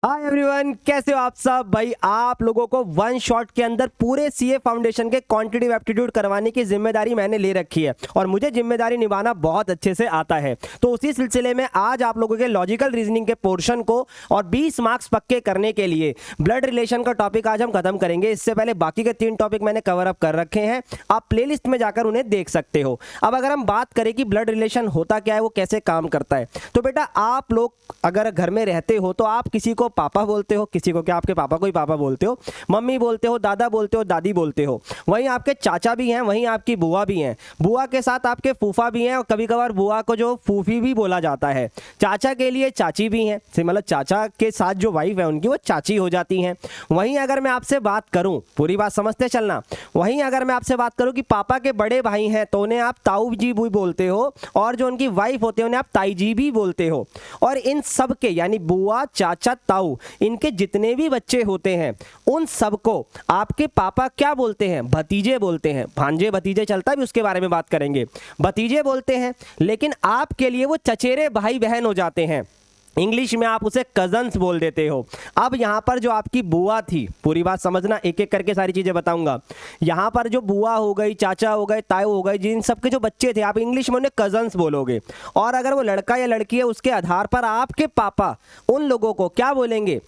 Hi everyone, कैसे हो आप सब। भाई आप लोगों को वन शॉट के अंदर पूरे सीए फाउंडेशन के क्वांटिटेटिव एप्टीट्यूड करवाने की जिम्मेदारी मैंने ले रखी है और मुझे जिम्मेदारी निभाना बहुत अच्छे से आता है। तो उसी सिलसिले में आज आप लोगों के लॉजिकल रीजनिंग के पोर्शन को और 20 मार्क्स पक्के करने के लिए ब्लड रिलेशन का टॉपिक आज हम खत्म करेंगे। इससे पहले बाकी के 3 टॉपिक मैंने कवर अप कर रखे हैं, आप प्लेलिस्ट में जाकर उन्हें देख सकते हो। अब अगर हम बात करें कि ब्लड रिलेशन होता क्या है, वो कैसे काम करता है, तो बेटा आप लोग अगर घर में रहते हो तो आप किसी को पापा बोलते हो, किसी को क्या आपके पापा को ही पापा बोलते हो, मम्मी बोलते हो, दादा बोलते हो, दादी बोलते हो। वहीं आपके चाचा भी हैं, वहीं आपकी बुआ भी हैं, बुआ के साथ आपके फूफा भी हैं और कभी कभार बुआ को जो फूफी भी बोला जाता है। चाचा के लिए चाची भी हैं, मतलब चाचा के साथ जो वाइफ है उनकी वो चाची हो जाती हैं। वहीं अगर मैं आपसे बात करूं, पूरी बात समझते चलना, वहीं अगर मैं आपसे बात करूं कि पापा के बड़े भाई हैं तो उन्हें आप ताऊ जी भी बोलते हो और जो उनकी वाइफ होते हैं उन्हें आप ताई जी भी बोलते हो। और इन सब के यानी बुआ, चाचा, ताऊ, इनके जितने भी बच्चे होते हैं उन सबको आपके पापा क्या बोलते हैं? भतीजे बोलते हैं। भांजे भतीजे चलता है भी, उसके बारे में बात करेंगे। भतीजे बोलते हैं, लेकिन आपके लिए वो चचेरे भाई बहन हो जाते हैं। इंग्लिश में आप उसे कजन्स बोल देते हो। अब यहाँ पर जो आपकी बुआ थी, पूरी बात समझना, एक एक करके सारी चीज़ें बताऊंगा। यहाँ पर जो बुआ हो गई, चाचा हो गए, ताऊ हो गए, जिन सबके जो बच्चे थे आप इंग्लिश में उन्हें कजन्स बोलोगे। और अगर वो लड़का या लड़की है उसके आधार पर आपके पापा उन लोगों को क्या बोलेंगे?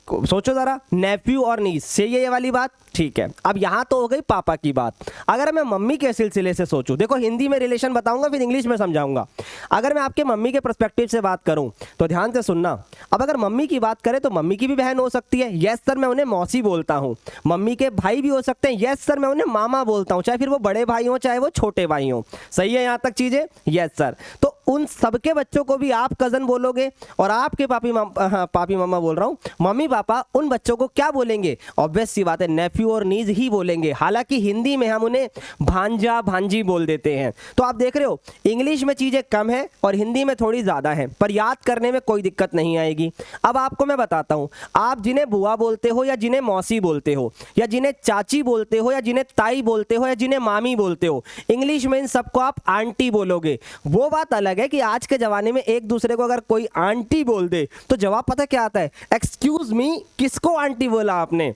सोचो ज़रा, नेफ्यू और नीस से ये वाली बात, ठीक है। अब यहाँ तो हो गई पापा की बात। अगर मैं मम्मी के सिलसिले से सोचूं, देखो हिंदी में रिलेशन बताऊंगा फिर इंग्लिश में समझाऊंगा। अगर मैं आपके मम्मी के पर्सपेक्टिव से बात करूं तो ध्यान से सुनना। अब अगर मम्मी की बात करें तो मम्मी की भी बहन हो सकती है, यस सर मैं उन्हें मौसी बोलता हूँ। मम्मी के भाई भी हो सकते हैं, यस सर मैं उन्हें मामा बोलता हूँ, चाहे फिर वो बड़े भाई हों चाहे वो छोटे भाई हों। सही है यहाँ तक चीज़ें? Yes sir. तो उन सबके बच्चों को भी आप कज़न बोलोगे और आपके पापी मामा बोल रहा हूँ, मम्मी पापा उन बच्चों को क्या बोलेंगे? ऑब्वियस सी बात है, नेफ्यू और नीज ही बोलेंगे। हालांकि हिंदी में हम उन्हें भांजा भांजी बोल देते हैं। तो आप देख रहे हो इंग्लिश में चीज़ें कम है और हिंदी में थोड़ी ज़्यादा है, पर याद करने में कोई दिक्कत नहीं आएगी। अब आपको मैं बताता हूँ, आप जिन्हें बुआ बोलते हो या जिन्हें मौसी बोलते हो या जिन्हें चाची बोलते हो या जिन्हें ताई बोलते हो या जिन्हें मामी बोलते हो, इंग्लिश में इन सबको आप आंटी बोलोगे। वो बात अलग है कि आज के ज़माने में एक दूसरे को अगर कोई आंटी बोल दे तो जवाब पता क्या आता है? एक्सक्यूज मी, किसको आंटी बोला आपने?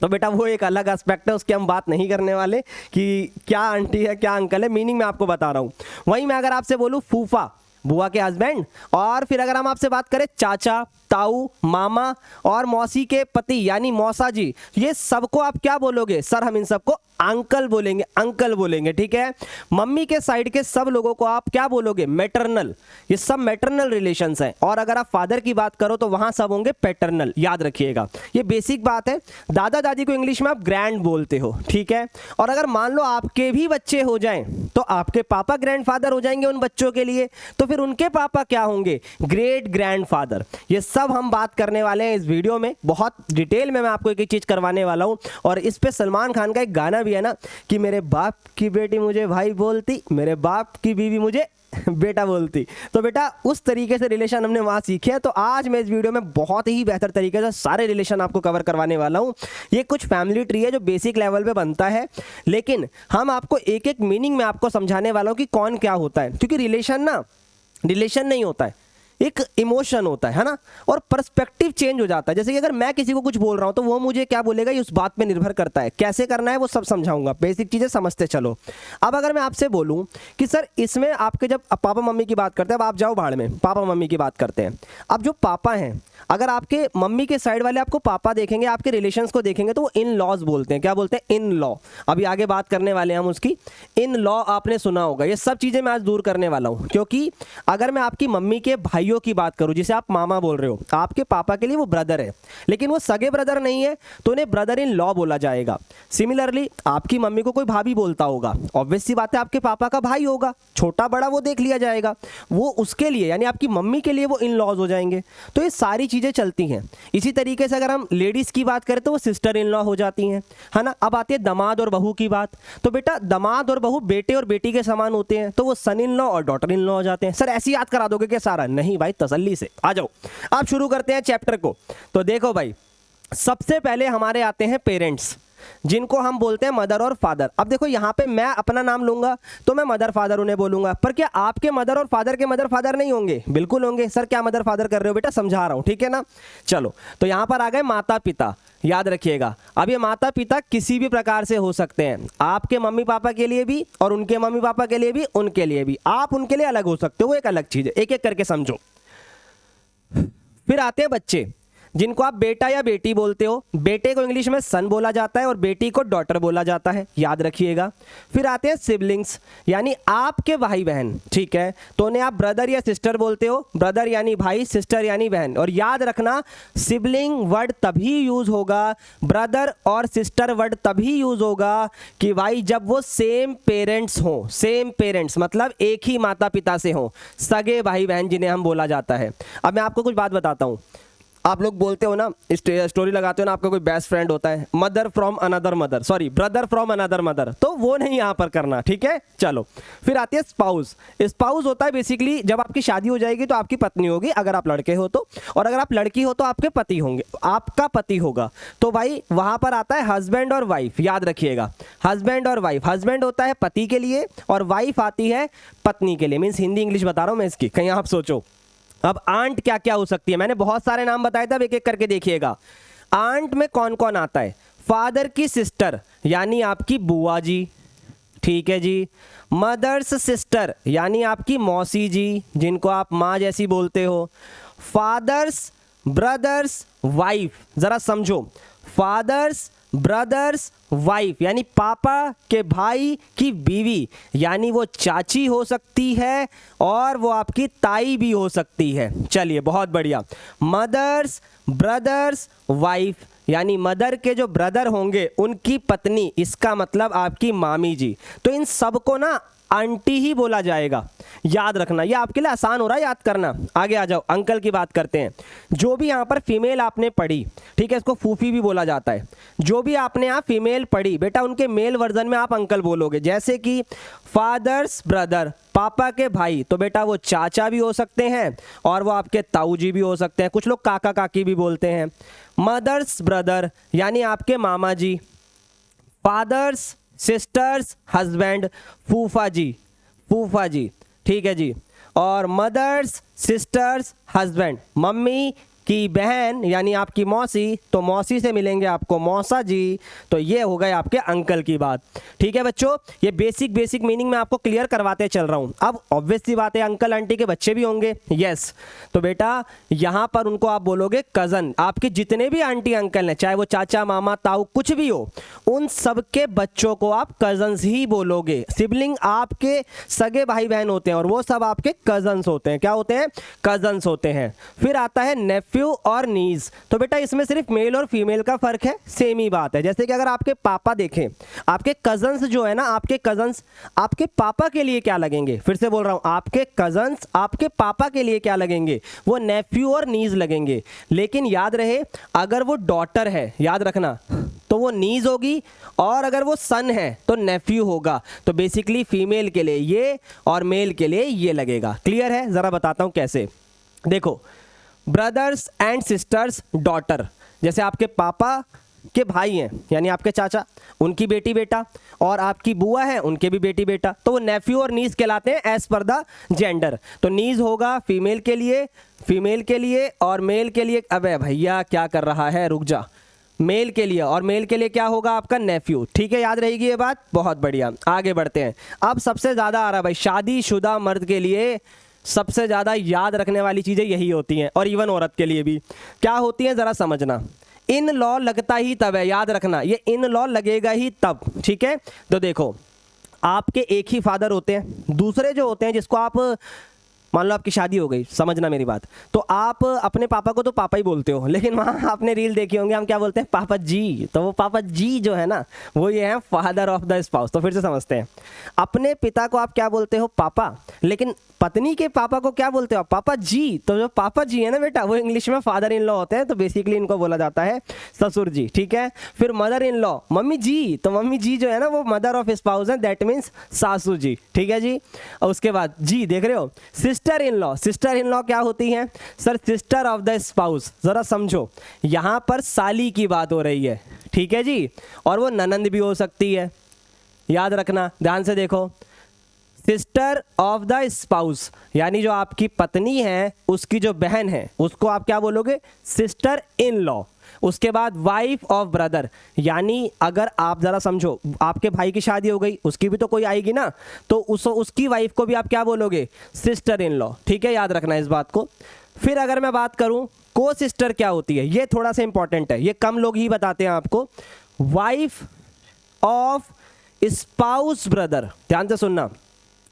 तो बेटा वो एक अलग एस्पेक्ट है, उसकी हम बात नहीं करने वाले कि क्या आंटी है क्या अंकल है, मीनिंग मैं आपको बता रहा हूँ। वहीं मैं अगर आपसे बोलूँ फूफा, बुआ के हस्बैंड, और फिर अगर हम आपसे बात करें चाचा, ताऊ, मामा और मौसी के पति यानी मौसा जी, ये सबको आप क्या बोलोगे? सर हम इन सबको अंकल बोलेंगे, अंकल बोलेंगे, ठीक है। मम्मी के साइड के सब लोगों को आप क्या बोलोगे? मैटरनल। ये सब मैटरनल रिलेशंस हैं। और अगर आप फादर की बात करो तो वहां सब होंगे पैटर्नल, याद रखिएगा, ये बेसिक बात है। दादा दादी को इंग्लिश में आप ग्रैंड बोलते हो, ठीक है। और अगर मान लो आपके भी बच्चे हो जाएं तो आपके पापा ग्रैंडफादर हो जाएंगे उन बच्चों के लिए, तो फिर उनके पापा क्या होंगे? Great grandfather. ये सब हम बात करने वाले हैं इस वीडियो में, बहुत डिटेल में मैं आपको एक एक चीज करवाने वाला हूं। और इस पे सलमान खान का एक गाना भी है ना कि मेरे बाप की बेटी मुझे भाई बोलती, मेरे बाप की बीवी मुझे बेटा बोलती। तो बेटा उस तरीके से रिलेशन हमने वहां सीखे हैं। तो आज मैं इस वीडियो में बहुत ही बेहतर तरीके से सारे रिलेशन आपको कवर करवाने वाला हूं। ये कुछ फैमिली ट्री है जो बेसिक लेवल पे बनता है, लेकिन हम आपको एक एक मीनिंग में आपको समझाने वाला हूं कि कौन क्या होता है। क्योंकि रिलेशन नहीं होता है, एक इमोशन होता है ना, और पर्सपेक्टिव चेंज हो जाता है। जैसे कि अगर मैं किसी को कुछ बोल रहा हूं तो वो मुझे क्या बोलेगा ये उस बात पे निर्भर करता है। कैसे करना है वो सब समझाऊंगा, बेसिक चीजें समझते चलो। अब अगर मैं आपसे बोलूं कि सर इसमें आपके जब पापा मम्मी की बात करते हैं, अब आप जाओ भाड़ में, पापा मम्मी की बात करते हैं। अब जो पापा हैं, अगर आपके मम्मी के साइड वाले आपको पापा देखेंगे, आपके रिलेशंस को देखेंगे तो वो इन लॉज बोलते हैं। क्या बोलते हैं? In law. अभी आगे बात करने वाले हैं हम उसकी। इन लॉ आपने सुना होगा। ये सब चीजें मैं आज दूर करने वाला हूं, क्योंकि अगर मैं आपकी मम्मी के भाइयों की बात करूं, जिसे आप मामा बोल रहे हो, आपके पापा के लिए वो ब्रदर है, लेकिन वो सगे ब्रदर नहीं है तो उन्हें ब्रदर इन लॉ बोला जाएगा। सिमिलरली आपकी मम्मी को कोई भाभी बोलता होगा, ऑब्वियस सी बात है आपके पापा का भाई होगा, छोटा बड़ा वो देख लिया जाएगा, वो उसके लिए यानी आपकी मम्मी के लिए वो इन लॉज हो जाएंगे। तो ये सारी चीजें चलती हैं। इसी तरीके से अगर हम लेडीज की बात करें तो वो सिस्टर इन लॉ हो जाती हैं, है ना। अब आती है दामाद और बहू की बात। तो बेटा दामाद और बहू बेटे और बेटी के समान होते हैं, तो वो सन इन लॉ और डॉटर इन लॉ हो जाते हैं। सर ऐसे याद करा दोगे क्या सारा? नहीं भाई, तसल्ली से आ जाओ। अब शुरू करते हैं चैप्टर को। तो देखो भाई, सबसे पहले हमारे आते हैं पेरेंट्स। जिनको हम बोलते हैं मदर और फादर। अब देखो यहाँ पे मैं अपना नाम लूंगा तो मैं मदर फादर उन्हें बोलूंगा, पर क्या आपके मदर और फादर के मदर फादर नहीं होंगे? बिल्कुल होंगे। सर क्या मदर फादर कर रहे हो बेटा, समझा रहा हूं, ठीक है ना। चलो, तो यहाँ पर आ गए माता पिता, याद रखिएगा। अब ये माता पिता किसी भी प्रकार से हो सकते हैं, आपके मम्मी पापा के लिए भी और उनके मम्मी पापा के लिए भी, उनके लिए भी। आप उनके लिए अलग हो सकते हो, वो एक अलग चीज है, एक एक करके समझो। फिर आते हैं बच्चे, जिनको आप बेटा या बेटी बोलते हो। बेटे को इंग्लिश में सन बोला जाता है और बेटी को डॉटर बोला जाता है, याद रखिएगा। फिर आते हैं सिबलिंग्स, यानी आपके भाई बहन, ठीक है, तो उन्हें आप ब्रदर या सिस्टर बोलते हो। ब्रदर यानी भाई, सिस्टर यानी बहन। और याद रखना, सिबलिंग वर्ड तभी यूज होगा, ब्रदर और सिस्टर वर्ड तभी यूज होगा कि भाई जब वो सेम पेरेंट्स हो। सेम पेरेंट्स मतलब एक ही माता पिता से हो, सगे भाई बहन जिन्हें हम बोला जाता है। अब मैं आपको कुछ बात बताता हूँ। आप लोग बोलते हो ना, स्टोरी लगाते हो ना, आपका कोई बेस्ट फ्रेंड होता है, mother from another mother, sorry brother from another mother, तो वो नहीं यहाँ पर करना, ठीक है। चलो, फिर आती है स्पाउस। स्पाउस होता है बेसिकली जब आपकी शादी हो जाएगी तो आपकी पत्नी होगी, अगर आप लड़के हो तो, और अगर आप लड़की हो तो आपके पति होंगे, आपका पति होगा। तो भाई वहां पर आता है हस्बैंड और वाइफ, याद रखिएगा, हस्बैंड और वाइफ। हस्बैंड होता है पति के लिए और वाइफ आती है पत्नी के लिए। मीन्स हिंदी इंग्लिश बता रहा हूं मैं इसकी, कहीं आप सोचो। अब आंट क्या क्या हो सकती है, मैंने बहुत सारे नाम बताए थे, अब एक एक करके देखिएगा। आंट में कौन कौन आता है? फादर की सिस्टर यानी आपकी बुआ जी, ठीक है जी। मदर्स सिस्टर यानी आपकी मौसी जी, जिनको आप माँ जैसी बोलते हो। फादर्स ब्रदर्स वाइफ, जरा समझो, फादर्स ब्रदर्स वाइफ यानी पापा के भाई की बीवी, यानी वो चाची हो सकती है और वो आपकी ताई भी हो सकती है। चलिए, बहुत बढ़िया। मदर्स ब्रदर्स वाइफ यानी मदर के जो ब्रदर होंगे उनकी पत्नी, इसका मतलब आपकी मामी जी। तो इन सबको ना आंटी ही बोला जाएगा, याद रखना। ये आपके लिए आसान हो रहा है याद करना। आगे आ जाओ, अंकल की बात करते हैं। जो भी यहाँ पर फीमेल आपने पढ़ी, ठीक है, इसको फूफी भी बोला जाता है। जो भी आपने यहाँ फीमेल पढ़ी बेटा, उनके मेल वर्जन में आप अंकल बोलोगे। जैसे कि फादर्स ब्रदर, पापा के भाई, तो बेटा वो चाचा भी हो सकते हैं और वो आपके ताऊ जी भी हो सकते हैं। कुछ लोग काका काकी भी बोलते हैं। मदर्स ब्रदर यानी आपके मामा जी। फादर्स सिस्टर्स हस्बैंड, फूफा जी, फूफा जी, ठीक है जी। और मदर्स सिस्टर्स हस्बैंड, मम्मी की बहन यानी आपकी मौसी, तो मौसी से मिलेंगे आपको मौसा जी। तो ये हो गए आपके अंकल की बात, ठीक है बच्चों। ये बेसिक मीनिंग मैं आपको क्लियर करवाते चल रहा हूँ। अब ऑब्वियस सी बात है, अंकल आंटी के बच्चे भी होंगे, यस। तो बेटा यहाँ पर उनको आप बोलोगे कज़न। आपके जितने भी आंटी अंकल हैं, चाहे वो चाचा मामा ताऊ कुछ भी हो, उन सबके बच्चों को आप कज़न्स ही बोलोगे। सिबलिंग आपके सगे भाई बहन होते हैं और वो सब आपके कज़न्स होते हैं। क्या होते हैं? कज़न्स होते हैं। फिर आता है नेफ्यू और नीज। तो बेटा इसमें सिर्फ मेल और फीमेल का फर्क है, सेम ही बात है। जैसे कि अगर आपके पापा देखें, आपके कजन्स जो है ना, आपके कजन्स आपके पापा के लिए क्या लगेंगे? फिर से बोल रहा हूं, आपके कजन्स आपके पापा के लिए क्या लगेंगे? वो नेफ्यू और नीज लगेंगे। लेकिन याद रहे, अगर वो डॉटर है, याद रखना, तो वो नीज होगी, और अगर वो सन है तो नेफ्यू होगा। तो बेसिकली फीमेल के लिए ये और मेल के लिए ये लगेगा। क्लियर है? जरा बताता हूं कैसे। देखो, ब्रदर्स एंड सिस्टर्स डॉटर, जैसे आपके पापा के भाई हैं यानी आपके चाचा, उनकी बेटी बेटा, और आपकी बुआ है, उनके भी बेटी बेटा, तो वो नेफ्यू और नीज कहलाते हैं एज पर द जेंडर। तो नीज होगा फीमेल के लिए और मेल के लिए, अबे भैया क्या कर रहा है, रुक जा, मेल के लिए, और मेल के लिए क्या होगा आपका? नेफ्यू। ठीक है, याद रहेगी ये बात, बहुत बढ़िया। आगे बढ़ते हैं। अब सबसे ज़्यादा आ रहा भाई, शादीशुदा मर्द के लिए सबसे ज़्यादा याद रखने वाली चीज़ें यही होती हैं, और इवन औरत के लिए भी क्या होती हैं ज़रा समझना। इन लॉ लगता ही तब है, याद रखना, ये इन लॉ लगेगा ही तब, ठीक है। तो देखो, आपके एक ही फादर होते हैं, दूसरे जो होते हैं जिसको आप, मान लो आपकी शादी हो गई, समझना मेरी बात, तो आप अपने पापा को तो पापा ही बोलते हो, लेकिन वहाँ आपने रील देखी होंगे, हम क्या बोलते हैं? पापा जी। तो वो पापा जी जो है ना, वो ये है फादर ऑफ द स्पाउस। तो फिर से समझते हैं, अपने पिता को आप क्या बोलते हो? पापा। लेकिन पत्नी के पापा को क्या बोलते हो? पापा जी। तो जो पापा जी है ना बेटा, वो इंग्लिश में फादर इन लॉ होते हैं, तो बेसिकली इनको बोला जाता है ससुर जी, ठीक है। फिर मदर इन लॉ, मम्मी जी, तो मम्मी जी जो है ना, वो मदर ऑफ स्पाउस है, दैट मीन्स सासू जी, ठीक है जी। और उसके बाद जी, देख रहे हो। सिस्टर इन लॉ क्या होती हैं? Sir sister of the spouse. जरा समझो, यहाँ पर साली की बात हो रही है, ठीक है जी। और वो ननंद भी हो सकती है, याद रखना, ध्यान से देखो। सिस्टर ऑफ द स्पाउस, यानी जो आपकी पत्नी है उसकी जो बहन है उसको आप क्या बोलोगे, सिस्टर इन लॉ। उसके बाद वाइफ ऑफ ब्रदर, यानी अगर आप जरा समझो, आपके भाई की शादी हो गई, उसकी भी तो कोई आएगी ना, तो उसकी वाइफ को भी आप क्या बोलोगे, सिस्टर इन लॉ। ठीक है, याद रखना इस बात को। फिर अगर मैं बात करूं को सिस्टर क्या होती है, ये थोड़ा सा इंपॉर्टेंट है, ये कम लोग ही बताते हैं आपको। वाइफ ऑफ स्पाउस ब्रदर, ध्यान से सुनना,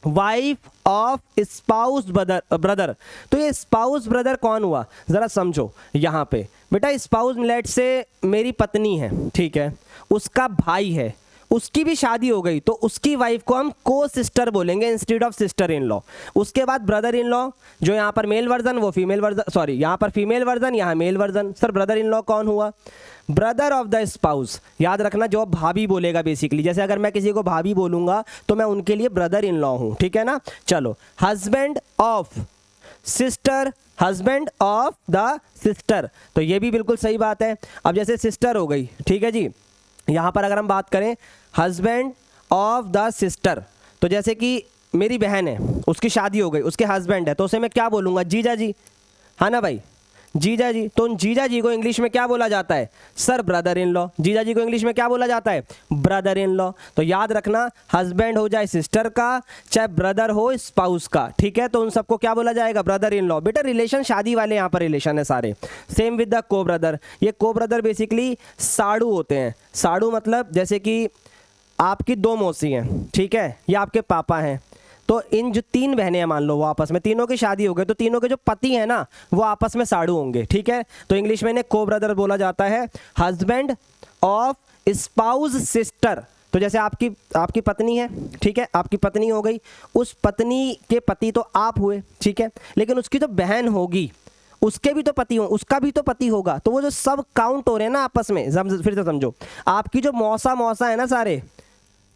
वाइफ ऑफ स्पाउस ब्रदर। तो ये स्पाउस ब्रदर कौन हुआ, जरा समझो यहाँ पे बेटा। स्पाउस लेट से मेरी पत्नी है, ठीक है, उसका भाई है, उसकी भी शादी हो गई, तो उसकी वाइफ को हम को सिस्टर बोलेंगे instead of sister in law. उसके बाद ब्रदर इन लॉ, जो यहाँ पर मेल वर्जन वो फीमेल वर्जन, सॉरी यहाँ पर फीमेल वर्जन यहाँ male version. Sir brother in law कौन हुआ, ब्रदर ऑफ द स्पाउस। याद रखना, जो भाभी बोलेगा बेसिकली, जैसे अगर मैं किसी को भाभी बोलूंगा तो मैं उनके लिए ब्रदर इन लॉ हूं, ठीक है ना। चलो, husband of sister, husband of the sister, तो ये भी बिल्कुल सही बात है। अब जैसे सिस्टर हो गई, ठीक है जी, यहाँ पर अगर हम बात करें हस्बैंड ऑफ द सिस्टर, तो जैसे कि मेरी बहन है, उसकी शादी हो गई, उसके हस्बैंड है, तो उसे मैं क्या बोलूँगा, जीजा जी, हाँ ना भाई, जीजा जी। तो उन जीजा जी को इंग्लिश में क्या बोला जाता है, सर ब्रदर इन लॉ। जीजा जी को इंग्लिश में क्या बोला जाता है, ब्रदर इन लॉ। तो याद रखना, हस्बैंड हो जाए सिस्टर का, चाहे ब्रदर हो स्पाउस का, ठीक है, तो उन सबको क्या बोला जाएगा, ब्रदर इन लॉ। बेटा रिलेशन शादी वाले यहाँ पर रिलेशन है सारे। सेम विद द को ब्रदर, ये को ब्रदर बेसिकली साड़ू होते हैं। साड़ू मतलब जैसे कि आपकी दो मौसी हैं, ठीक है, या आपके पापा हैं, तो इन जो तीन बहनें हैं मान लो, वो आपस में, तीनों की शादी हो गई, तो तीनों के जो पति हैं ना वो आपस में साड़ू होंगे, ठीक है। तो इंग्लिश में इन्हें को ब्रदर बोला जाता है। हस्बैंड ऑफ स्पाउस सिस्टर, तो जैसे आपकी पत्नी है, ठीक है, आपकी पत्नी हो गई, उस पत्नी के पति तो आप हुए, ठीक है, लेकिन उसकी जो बहन होगी उसके भी तो पति हो, उसका भी तो पति होगा, तो वो जो सब काउंट हो रहे हैं ना आपस में। फिर से समझो, आपकी जो मौसा है ना, सारे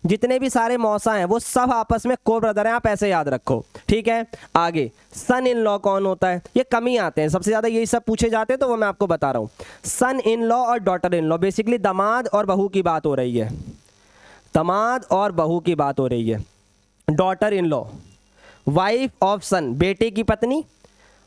जितने भी सारे मौसा हैं वो सब आपस में को ब्रदर हैं, आप ऐसे याद रखो, ठीक है। आगे सन इन लॉ कौन होता है, ये कम ही आते हैं, सबसे ज़्यादा यही सब पूछे जाते हैं, तो वो मैं आपको बता रहा हूँ। सन इन लॉ और डॉटर इन लॉ, बेसिकली दामाद और बहू की बात हो रही है, दामाद और बहू की बात हो रही है। Daughter in law, wife of son, बेटे की पत्नी,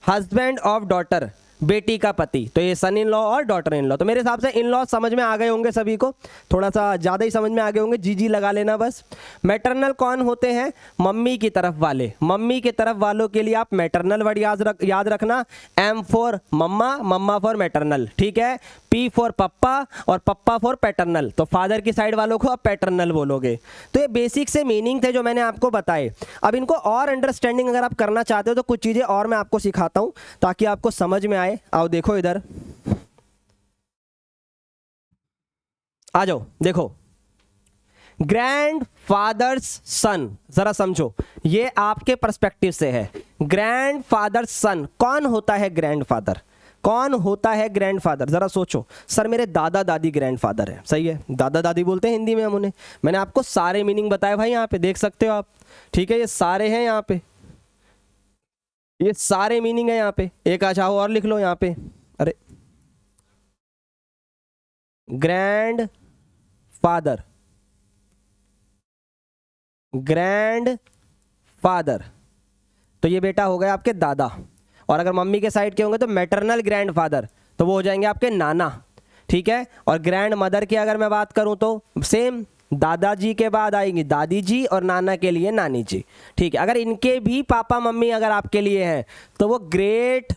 हस्बैंड ऑफ डॉटर, बेटी का पति, तो ये सन इन लॉ और डॉटर इन लॉ। तो मेरे हिसाब से इन लॉ समझ में आ गए होंगे सभी को, थोड़ा सा ज़्यादा ही समझ में आ गए होंगे, जी लगा लेना बस। मैटरनल कौन होते हैं, मम्मी की तरफ वाले। मम्मी की तरफ वालों के लिए आप मैटरनल वर्ड याद रखना, M for mamma, mamma for maternal, ठीक है, पी फॉर पप्पा और पप्पा फॉर पैटर्नल, तो फादर की साइड वालों को आप पैटर्नल बोलोगे। तो ये बेसिक से मीनिंग थे जो मैंने आपको बताए। अब इनको और अंडरस्टैंडिंग अगर आप करना चाहते हो तो कुछ चीज़ें और मैं आपको सिखाता हूँ ताकि आपको समझ में आए। आओ देखो इधर, आ जाओ, देखो ग्रैंड फादर्स सन, जरा समझो, ये आपके पर्सपेक्टिव से है। ग्रैंड फादर सन, कौन होता है ग्रैंड फादर, कौन होता है ग्रैंड फादर, जरा सोचो। सर मेरे दादा दादी ग्रैंड फादर है, सही है, दादा दादी बोलते हैं हिंदी में हम उन्हें। मैंने आपको सारे मीनिंग बताए भाई, यहाँ पे देख सकते हो आप, ठीक है, ये सारे हैं यहाँ पे, ये सारे मीनिंग है यहाँ पे। एक अच्छा और लिख लो यहाँ पे, अरे ग्रैंड फादर, ग्रैंड फादर, तो ये बेटा हो गया आपके दादा। और अगर मम्मी के साइड के होंगे तो मैटरनल ग्रैंड फादर, तो वो हो जाएंगे आपके नाना, ठीक है। और ग्रैंड मदर की अगर मैं बात करूं तो सेम, दादाजी के बाद आएंगी दादी जी और नाना के लिए नानी जी, ठीक है। अगर इनके भी पापा मम्मी अगर आपके लिए हैं तो वो ग्रेट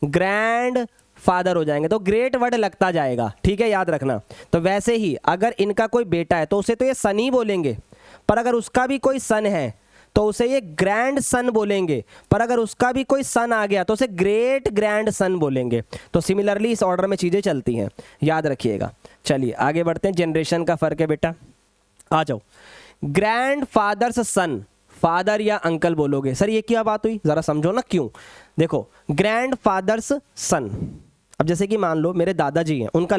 ग्रैंड फादर हो जाएंगे, तो ग्रेट वर्ड लगता जाएगा, ठीक है, याद रखना। तो वैसे ही अगर इनका कोई बेटा है तो उसे तो ये सन ही बोलेंगे, पर अगर उसका भी कोई सन है तो उसे ये ग्रैंड सन बोलेंगे, पर अगर उसका भी कोई सन आ गया तो उसे ग्रेट ग्रैंड सन बोलेंगे। तो सिमिलरली इस ऑर्डर में चीज़ें चलती हैं, याद रखिएगा। चलिए आगे बढ़ते हैं, जनरेशन का फ़र्क है बेटा, आ जाओ। ग्रैंड फादर्स सन, फादर या अंकल बोलोगे, सर ये क्या बात हुई, ज़रा समझो ना क्यों। देखो ग्रैंड फादर्स सन, अब जैसे कि मान लो मेरे दादाजी हैं, उनका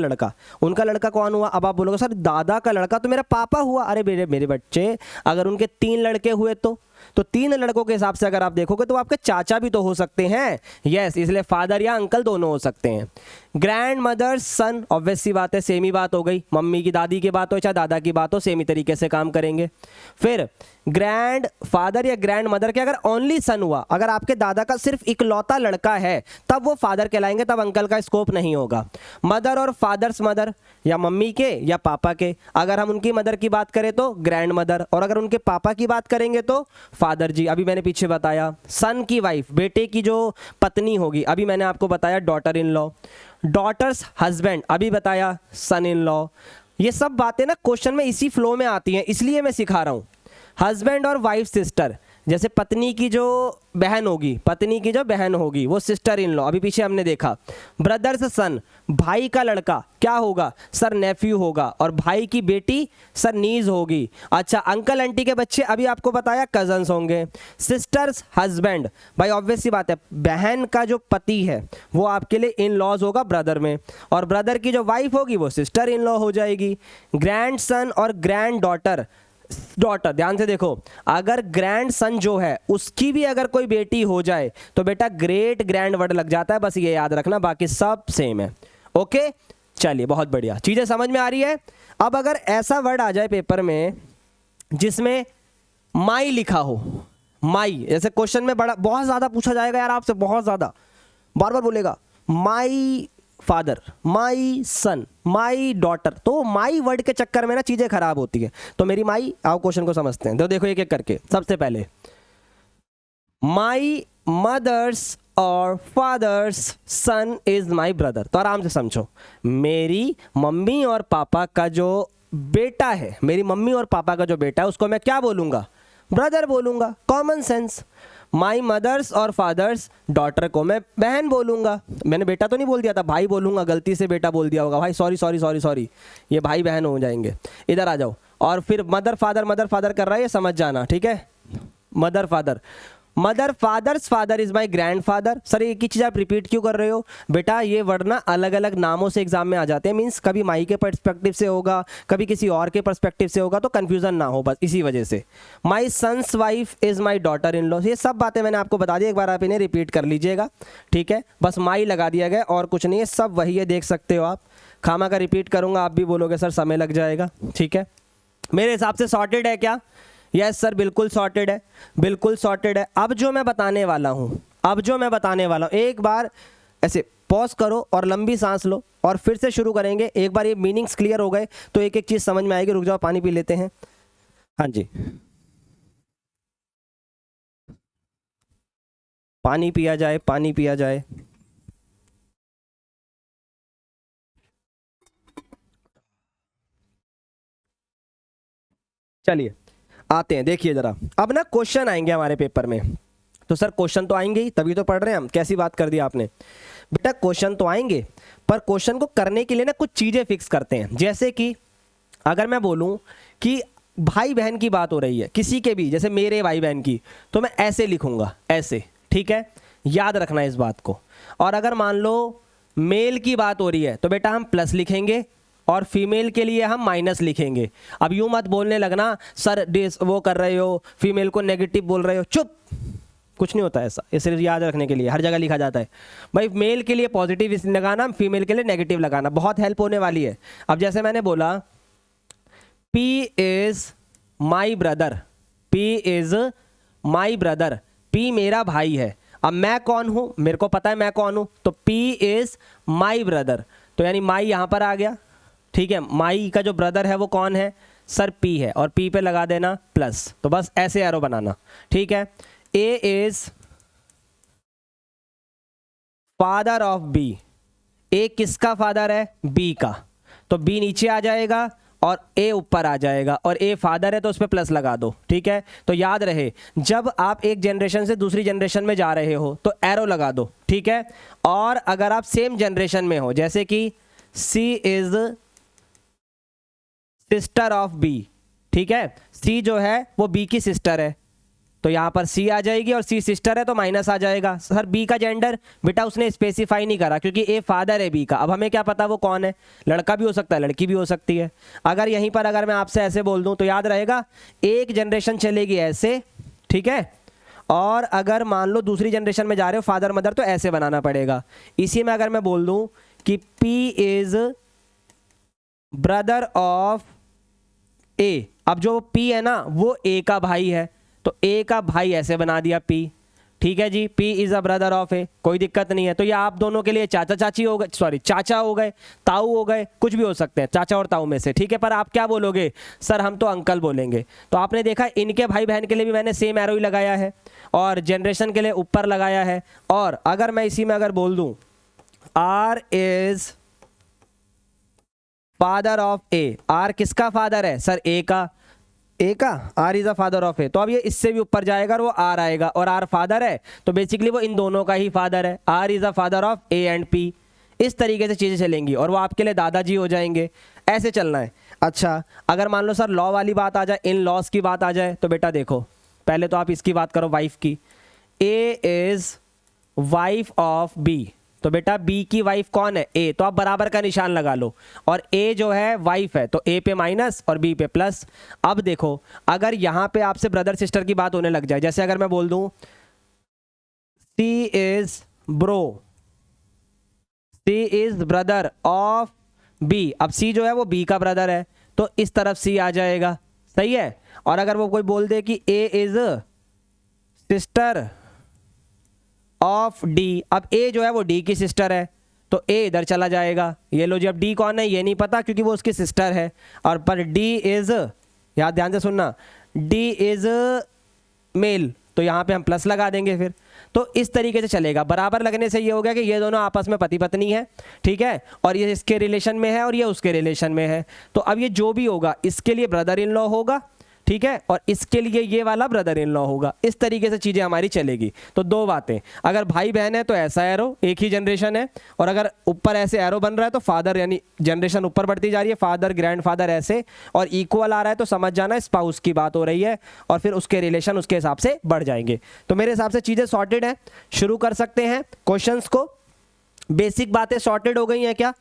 लड़का कौन हुआ। अब आप बोलोगे सर दादा का लड़का तो मेरा पापा हुआ। अरे मेरे बच्चे, अगर उनके 3 लड़के हुए तो 3 लड़कों के हिसाब से अगर आप देखोगे तो आपके चाचा भी तो हो सकते हैं, यस, इसलिए फादर या अंकल दोनों हो सकते हैं। ग्रैंड मदर्स सन, ऑब्वियस सी बात है, सेम ही बात हो गई, मम्मी की दादी की बात हो चाहे दादा की बात हो सेम ही तरीके से काम करेंगे। फिर ग्रैंड फादर या ग्रैंड मदर के अगर ओनली सन हुआ, अगर आपके दादा का सिर्फ इकलौता लड़का है तब वो फादर कहलाएंगे, तब अंकल का स्कोप नहीं होगा। मदर और फादर्स मदर, या मम्मी के या पापा के, अगर हम उनकी मदर की बात करें तो ग्रैंड मदर, और अगर उनके पापा की बात करेंगे तो फादर जी। अभी मैंने पीछे बताया सन की वाइफ, बेटे की जो पत्नी होगी, अभी मैंने आपको बताया daughter in law. Daughter's husband, अभी बताया सन इन लॉ। ये सब बातें ना क्वेश्चन में इसी फ्लो में आती हैं, इसलिए मैं सिखा रहा हूँ। हस्बैंड और वाइफ सिस्टर, जैसे पत्नी की जो बहन होगी, पत्नी की जो बहन होगी वो सिस्टर इन लॉ, अभी पीछे हमने देखा। ब्रदर्स सन, भाई का लड़का क्या होगा सर, नेफ्यू होगा, और भाई की बेटी सर नीज होगी। अच्छा, अंकल आंटी के बच्चे अभी आपको बताया कजन्स होंगे। सिस्टर्स हस्बैंड, भाई ऑब्वियस सी बात है, बहन का जो पति है वो आपके लिए इन लॉज होगा ब्रदर में, और ब्रदर की जो वाइफ होगी वो सिस्टर इन लॉ हो जाएगी। ग्रैंड सन और ग्रैंड डॉटर, डॉटर ध्यान से देखो, अगर ग्रैंड सन जो है उसकी भी अगर कोई बेटी हो जाए तो बेटा ग्रेट ग्रैंड वर्ड लग जाता है, बस ये याद रखना, बाकी सब सेम है। ओके, चलिए बहुत बढ़िया, चीजें समझ में आ रही है। अब अगर ऐसा वर्ड आ जाए पेपर में जिसमें माई लिखा हो, माई, जैसे क्वेश्चन में बड़ा बहुत ज्यादा पूछा जाएगा यार आपसे, बहुत ज्यादा बार बार बोलेगा my father, my sun, my daughter, तो माई वर्ड के चक्कर में ना चीजें खराब होती है। तो मेरी माई, आओ क्वेश्चन को समझते हैं, तो देखो एक एक करके। सबसे पहले माई मदर्स और father's son is my brother, तो आराम से समझो, मेरी मम्मी और पापा का जो बेटा है, मेरी मम्मी और पापा का जो बेटा है उसको मैं क्या बोलूंगा, ब्रदर बोलूंगा, कॉमन सेंस। माई मदर्स और फादर्स डॉटर को मैं बहन बोलूंगा, मैंने बेटा तो नहीं बोल दिया था, भाई बोलूंगा, गलती से बेटा बोल दिया होगा भाई, सॉरी सॉरी सॉरी सॉरी, ये भाई बहन हो जाएंगे। इधर आ जाओ, और फिर मदर फादर कर रहा है, ये समझ जाना, ठीक है। Mother father, mother father's father is my grandfather. Sir एक ही चीज़ आप रिपीट क्यों कर रहे हो बेटा, ये वर्ड ना अलग अलग नामों से एग्जाम में आ जाते हैं, मीन्स कभी माई के पर्सपेक्टिव से होगा, कभी किसी और के पर्सपेक्टिव से होगा, तो कंफ्यूजन ना हो, बस इसी वजह से। My son's wife is my daughter in law, ये सब बातें मैंने आपको बता दी, एक बार आप इन्हें रिपीट कर लीजिएगा, ठीक है। बस माई लगा दिया गया और कुछ नहीं है, सब वही है, देख सकते हो आप। खामा का रिपीट करूंगा, आप भी बोलोगे सर समय लग जाएगा, ठीक है। मेरे हिसाब से सॉर्टेड है क्या? यस सर, बिल्कुल सॉर्टेड है, बिल्कुल सॉर्टेड है। अब जो मैं बताने वाला हूँ, एक बार ऐसे पॉज करो और लंबी सांस लो और फिर से शुरू करेंगे। एक बार ये मीनिंग्स क्लियर हो गए तो एक एक चीज समझ में आएगी। रुक जाओ, पानी पी लेते हैं। हाँ जी, पानी पिया जाए, पानी पिया जाए। चलिए आते हैं, देखिए जरा, अब ना क्वेश्चन आएंगे हमारे पेपर में, तो सर क्वेश्चन तो आएंगे ही, तभी तो पढ़ रहे हैं हम। कैसी बात कर दी आपने बेटा, क्वेश्चन तो आएंगे, पर क्वेश्चन को करने के लिए ना कुछ चीजें फिक्स करते हैं। जैसे कि अगर मैं बोलूं कि भाई बहन की बात हो रही है किसी के भी, जैसे मेरे भाई बहन की, तो मैं ऐसे लिखूंगा, ऐसे, ठीक है, याद रखना इस बात को। और अगर मान लो मेल की बात हो रही है तो बेटा हम प्लस लिखेंगे, और फीमेल के लिए हम माइनस लिखेंगे। अब यूं मत बोलने लगना सर वो कर रहे हो, फीमेल को नेगेटिव बोल रहे हो, चुप, कुछ नहीं होता ऐसा, इसे याद रखने के लिए हर जगह लिखा जाता है। भाई मेल के लिए पॉजिटिव लगाना, फीमेल के लिए नेगेटिव लगाना, बहुत हेल्प होने वाली है। अब जैसे मैंने बोला P is my brother, P is my brother, P मेरा भाई है। अब मैं कौन हूं, मेरे को पता है मैं कौन हूं, तो P इज माई ब्रदर, तो यानी माई यहां पर आ गया, ठीक है। माई का जो ब्रदर है वो कौन है सर, P है, और P पे लगा देना प्लस, तो बस ऐसे एरो बनाना, ठीक है। A is father of B, A किसका फादर है, B का, तो B नीचे आ जाएगा और A ऊपर आ जाएगा, और A फादर है तो उस पर प्लस लगा दो, ठीक है। तो याद रहे, जब आप एक जनरेशन से दूसरी जनरेशन में जा रहे हो तो एरो लगा दो, ठीक है। और अगर आप सेम जनरेशन में हो, जैसे कि C is sister of B, ठीक है, C जो है वो B की सिस्टर है, तो यहां पर C आ जाएगी, और C सिस्टर है तो माइनस आ जाएगा। सर B का जेंडर बेटा उसने स्पेसिफाई नहीं करा, क्योंकि A फादर है B का, अब हमें क्या पता वो कौन है, लड़का भी हो सकता है, लड़की भी हो सकती है। अगर यहीं पर अगर मैं आपसे ऐसे बोल दूं तो याद रहेगा, एक जनरेशन चलेगी ऐसे, ठीक है, और अगर मान लो दूसरी जनरेशन में जा रहे हो फादर मदर, तो ऐसे बनाना पड़ेगा। इसी में अगर मैं बोल दूं कि P is brother of A। अब जो P है ना वो A का भाई है, तो A का भाई ऐसे बना दिया P, ठीक है जी। P is a brother of A, कोई दिक्कत नहीं है। तो ये आप दोनों के लिए चाचा चाची हो गए, सॉरी चाचा हो गए, ताऊ हो गए, कुछ भी हो सकते हैं चाचा और ताऊ में से, ठीक है। पर आप क्या बोलोगे सर, हम तो अंकल बोलेंगे। तो आपने देखा इनके भाई बहन के लिए भी मैंने सेम एरो ही लगाया है और जनरेशन के लिए ऊपर लगाया है। और अगर मैं इसी में अगर बोल दूं R is father of A, R किसका फादर है सर, ए का, ए का, R is a father of A, तो अब ये इससे भी ऊपर जाएगा और वो आर आएगा, और आर फादर है तो बेसिकली वो इन दोनों का ही फादर है। R is a father of A and P. इस तरीके से चीज़ें चलेंगी और वो आपके लिए दादाजी हो जाएंगे, ऐसे चलना है। अच्छा, अगर मान लो सर लॉ वाली बात आ जाए, इन लॉस की बात आ जाए, तो बेटा देखो पहले तो आप इसकी बात करो वाइफ की। ए इज वाइफ ऑफ बी, तो बेटा बी की वाइफ कौन है, ए, तो आप बराबर का निशान लगा लो। और ए जो है वाइफ है तो ए पे माइनस और बी पे प्लस। अब देखो अगर यहां पे आपसे ब्रदर सिस्टर की बात होने लग जाए, जैसे अगर मैं बोल दूं C is bro, C is brother of B, अब सी जो है वो बी का ब्रदर है तो इस तरफ सी आ जाएगा, सही है। और अगर वो कोई बोल दे कि ए इज सिस्टर ऑफ डी, अब ए जो है वो डी की सिस्टर है तो ए इधर चला जाएगा। ये लो जी, अब डी कौन है ये नहीं पता क्योंकि वो उसकी सिस्टर है, और पर डी इज, याद ध्यान से सुनना, डी इज मेल, तो यहाँ पे हम प्लस लगा देंगे फिर। तो इस तरीके से चलेगा। बराबर लगने से ये हो गया कि ये दोनों आपस में पति पत्नी है, ठीक है, और ये इसके रिलेशन में है और ये उसके रिलेशन में है। तो अब ये जो भी होगा इसके लिए ब्रदर इन लॉ होगा, ठीक है, और इसके लिए ये वाला ब्रदर इन लॉ होगा। इस तरीके से चीज़ें हमारी चलेगी। तो दो बातें, अगर भाई बहन है तो ऐसा एरो, एक ही जनरेशन है, और अगर ऊपर ऐसे एरो बन रहा है तो फादर यानी जनरेशन ऊपर बढ़ती जा रही है, फादर ग्रैंडफादर ऐसे, और इक्वल आ रहा है तो समझ जाना स्पाउस की बात हो रही है, और फिर उसके रिलेशन उसके हिसाब से बढ़ जाएंगे। तो मेरे हिसाब से चीज़ें सॉर्टेड हैं, शुरू कर सकते हैं क्वेश्चंस को। बेसिक बातें सॉर्टेड हो गई हैं क्या?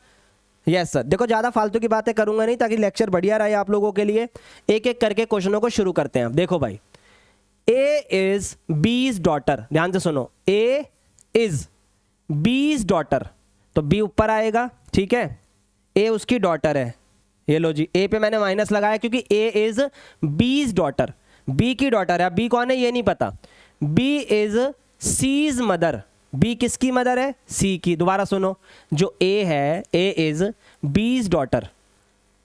Yes sir. देखो ज़्यादा फालतू की बातें करूंगा नहीं ताकि लेक्चर बढ़िया रहे आप लोगों के लिए। एक एक करके क्वेश्चनों को शुरू करते हैं। देखो भाई, ए इज बीज डॉटर, ध्यान से सुनो, ए इज बीज डॉटर, तो बी ऊपर आएगा, ठीक है, ए उसकी डॉटर है। ये लो जी, ए पे मैंने माइनस लगाया क्योंकि A is B's daughter, B की डॉटर है। बी कौन है ये नहीं पता। B is C's mother, B किसकी मदर है, सी की। दोबारा सुनो, जो ए है, ए इज बीज डॉटर,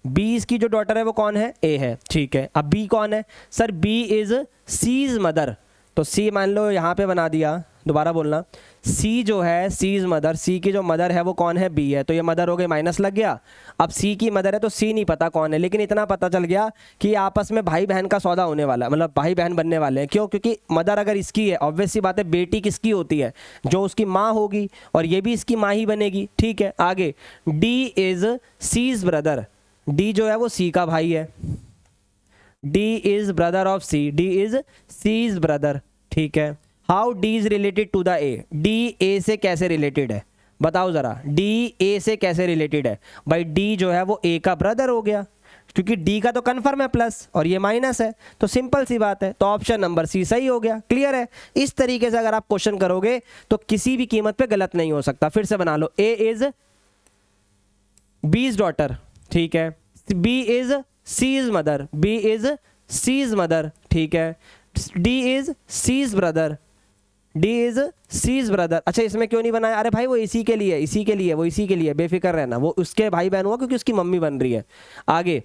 बीज की जो डॉटर है वो कौन है, ए है, ठीक है। अब बी कौन है sir, B is C's mother, तो सी मान लो यहाँ पे बना दिया, दोबारा बोलना, सी जो है सीज मदर, सी की जो मदर है वो कौन है, बी है, तो ये मदर हो गई, माइनस लग गया। अब सी की मदर है तो सी नहीं पता कौन है, लेकिन इतना पता चल गया कि आपस में भाई बहन का सौदा होने वाला है, मतलब भाई बहन बनने वाले हैं। क्यों? क्योंकि मदर अगर इसकी है, ऑब्वियस सी बात है बेटी किसकी होती है, जो उसकी माँ होगी, और ये भी इसकी माँ ही बनेगी, ठीक है। आगे, D is C's brother, D जो है वो सी का भाई है, D is brother of C, D is C's brother, ठीक है। How D is related to the A, D A से कैसे रिलेटेड है बताओ जरा, डी ए से कैसे रिलेटेड है भाई, डी जो है वो ए का ब्रदर हो गया, क्योंकि डी का तो कन्फर्म है प्लस और ये माइनस है, तो सिंपल सी बात है, तो ऑप्शन नंबर सी सही हो गया। क्लियर है? इस तरीके से अगर आप क्वेश्चन करोगे तो किसी भी कीमत पे गलत नहीं हो सकता। फिर से बना लो, ए इज बीज डॉटर, ठीक है, B is C's mother, B is C's mother, ठीक है, D is C's brother, D is C's brother. अच्छा, इसमें क्यों नहीं बनाया? अरे भाई वो इसी के लिए, इसी के लिए, वो इसी के लिए, बेफिक्र रहना, वो उसके भाई बहन हुआ क्योंकि उसकी मम्मी बन रही है। आगे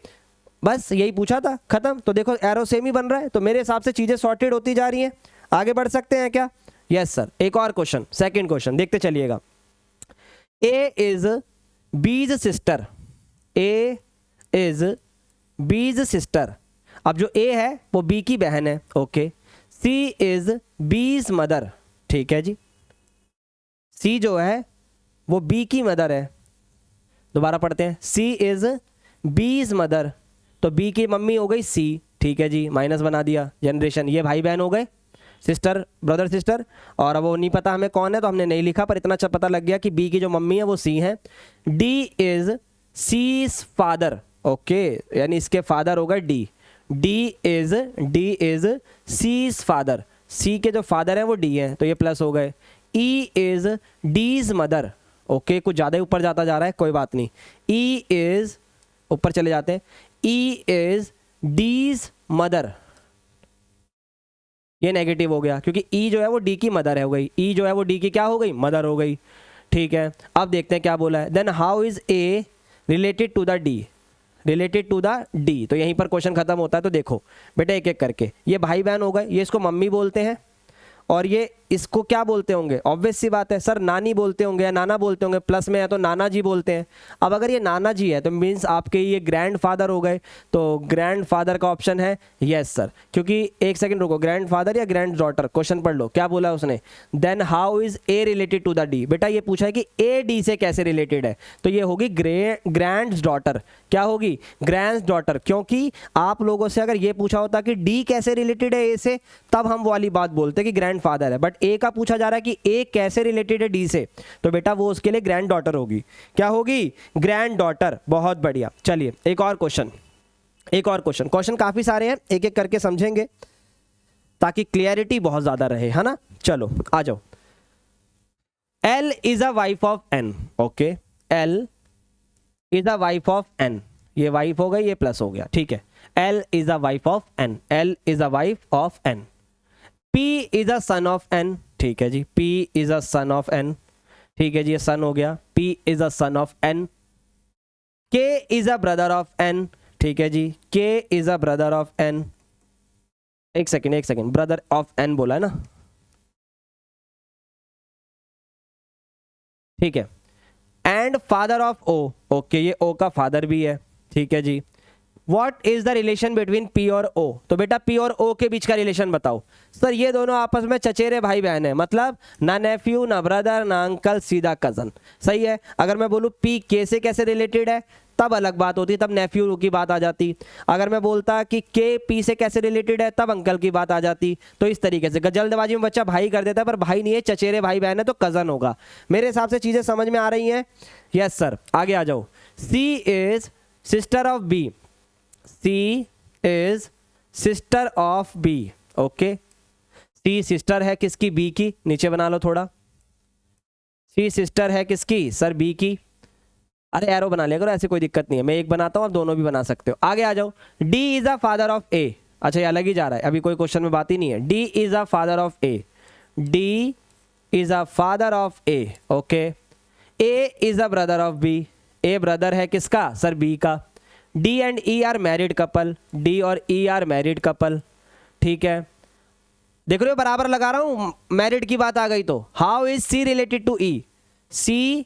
बस यही पूछा था, खत्म। तो देखो एरो सेम ही बन रहा है, तो मेरे हिसाब से चीजें सॉर्टेड होती जा रही हैं। आगे बढ़ सकते हैं क्या? Yes sir. एक और क्वेश्चन, सेकेंड क्वेश्चन देखते चलिएगा। ए इज बीज सिस्टर, ए इज बीज सिस्टर, अब जो ए है वो बी की बहन है, ओके। सी इज बीज मदर, ठीक है जी, सी जो है वो बी की मदर है। दोबारा पढ़ते हैं, सी इज बीज मदर, तो बी की मम्मी हो गई सी, ठीक है जी, माइनस बना दिया, जनरेशन, ये भाई बहन हो गए, सिस्टर ब्रदर सिस्टर, और अब वो नहीं पता हमें कौन है तो हमने नहीं लिखा, पर इतना अच्छा पता लग गया कि बी की जो मम्मी है वो सी है। D is C's father, okay, यानी इसके फादर होगा D, D is C's father, C के जो फादर है वो डी है, तो ये प्लस हो गए। E is D's mother, okay कुछ ज़्यादा ही ऊपर जाता जा रहा है, कोई बात नहीं। ई इज, ऊपर चले जाते हैं, ई इज डीज मदर, ये नेगेटिव हो गया क्योंकि ई जो है वो डी की मदर है हो गई, ई जो है वो डी की क्या हो गई, मदर हो गई। ठीक है, अब देखते हैं क्या बोला है। Then how is A related to the D, related to the D, तो यहीं पर क्वेश्चन खत्म होता है। तो देखो बेटा एक एक करके, ये भाई बहन हो गए, ये इसको मम्मी बोलते हैं और ये इसको क्या बोलते होंगे, ऑब्वियस सी बात है सर नानी बोलते होंगे या नाना बोलते होंगे, प्लस में है तो नाना जी बोलते हैं। अब अगर ये नाना जी है तो मीन्स आपके ये ग्रैंडफादर हो गए, तो ग्रैंडफादर का ऑप्शन है यस सर, क्योंकि एक सेकंड रुको, ग्रैंडफादर या ग्रैंड डॉटर, क्वेश्चन पढ़ लो क्या बोला उसने। Then how is A related to the D, बेटा ये पूछा है कि ए डी से कैसे रिलेटेड है, तो ये होगी ग्रैंड डॉटर, क्या होगी, ग्रैंड डॉटर। क्योंकि आप लोगों से अगर ये पूछा होता कि डी कैसे रिलेटेड है ए से, तब हम वो वाली बात बोलते कि ग्रैंडफादर है, बट ए का पूछा जा रहा है कि ए कैसे रिलेटेड है डी से, तो बेटा वो उसके लिए ग्रैंड डॉटर होगी, क्या होगी, ग्रैंड डॉटर। बहुत बढ़िया, चलिए एक और क्वेश्चन, एक और क्वेश्चन, क्वेश्चन काफी सारे हैं, एक एक करके समझेंगे ताकि क्लियरिटी बहुत ज्यादा रहे, है ना। चलो आ जाओ। L is a wife of N, okay, L is a wife of N, ये वाइफ हो गई, ये प्लस हो गया, ठीक है। L is a wife of N, L is a wife of N. P is a son of N, ठीक है जी, P is a son of N, ठीक है जी, ये सन हो गया, P is a son of N. K is a brother of N, ठीक है जी, K is a brother of N. एक सेकेंड, ब्रदर ऑफ एन बोला है ना, ठीक है। And father of O, okay ये O का फादर भी है, ठीक है जी। What is the relation between P और O, तो बेटा P और O के बीच का रिलेशन बताओ। सर ये दोनों आपस में चचेरे भाई बहन है, मतलब ना नेफ्यू ना ब्रदर ना अंकल, सीधा कजन, सही है। अगर मैं बोलूँ P K से कैसे रिलेटेड है, तब अलग बात होती, तब नेफ्यू की बात आ जाती। अगर मैं बोलता कि K P से कैसे रिलेटेड है, तब अंकल की बात आ जाती। तो इस तरीके से जल्दबाजी में बच्चा भाई कर देता है, पर भाई नहीं है, चचेरे भाई बहन है तो कजन होगा। मेरे हिसाब से चीजें समझ में आ रही हैं, यस सर। आगे आ जाओ। C is sister of B, C is sister of B, okay. C sister है किसकी, B की, नीचे बना लो थोड़ा। C सिस्टर है किसकी, सर B की। अरे एरो बना लिया करो, ऐसे कोई दिक्कत नहीं है, मैं एक बनाता हूँ आप दोनों भी बना सकते हो। आगे आ जाओ। D is a father of A, अच्छा ये अलग ही जा रहा है, अभी कोई क्वेश्चन में बात ही नहीं है। D is a father of A, D is a father of A, okay. A is a brother of B, A brother है किसका, सर B का। D and E are married couple, D और E are married couple, ठीक है। देख रहे हो बराबर लगा रहा हूं, मैरिड की बात आ गई तो। How is C related to E, C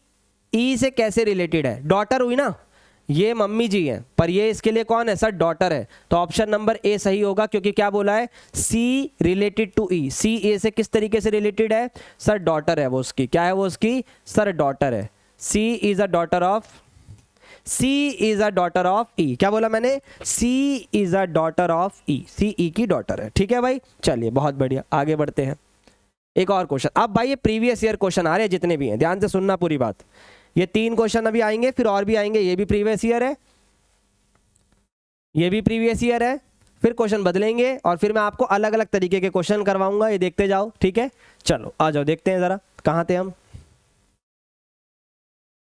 E से कैसे रिलेटेड है, डॉटर हुई ना, ये मम्मी जी हैं, पर ये इसके लिए कौन है, सर डॉटर है। तो ऑप्शन नंबर ए सही होगा, क्योंकि क्या बोला है, C related to E, C A से किस तरीके से रिलेटेड है, सर डॉटर है वो उसकी, क्या है वो उसकी, सर डॉटर है। C is a daughter of, C is a daughter of E, क्या बोला मैंने, C is a daughter of E, C E की डॉटर है, ठीक है भाई। चलिए बहुत बढ़िया, आगे बढ़ते हैं। एक और क्वेश्चन, अब भाई ये प्रीवियस ईयर क्वेश्चन आ रहे हैं जितने भी हैं, ध्यान से सुनना पूरी बात। ये 3 क्वेश्चन अभी आएंगे, फिर और भी आएंगे, ये भी प्रीवियस ईयर है, ये भी प्रीवियस ईयर है, फिर क्वेश्चन बदलेंगे और फिर मैं आपको अलग अलग तरीके के क्वेश्चन करवाऊंगा, ये देखते जाओ, ठीक है। चलो आ जाओ, देखते हैं जरा कहाँ थे हम,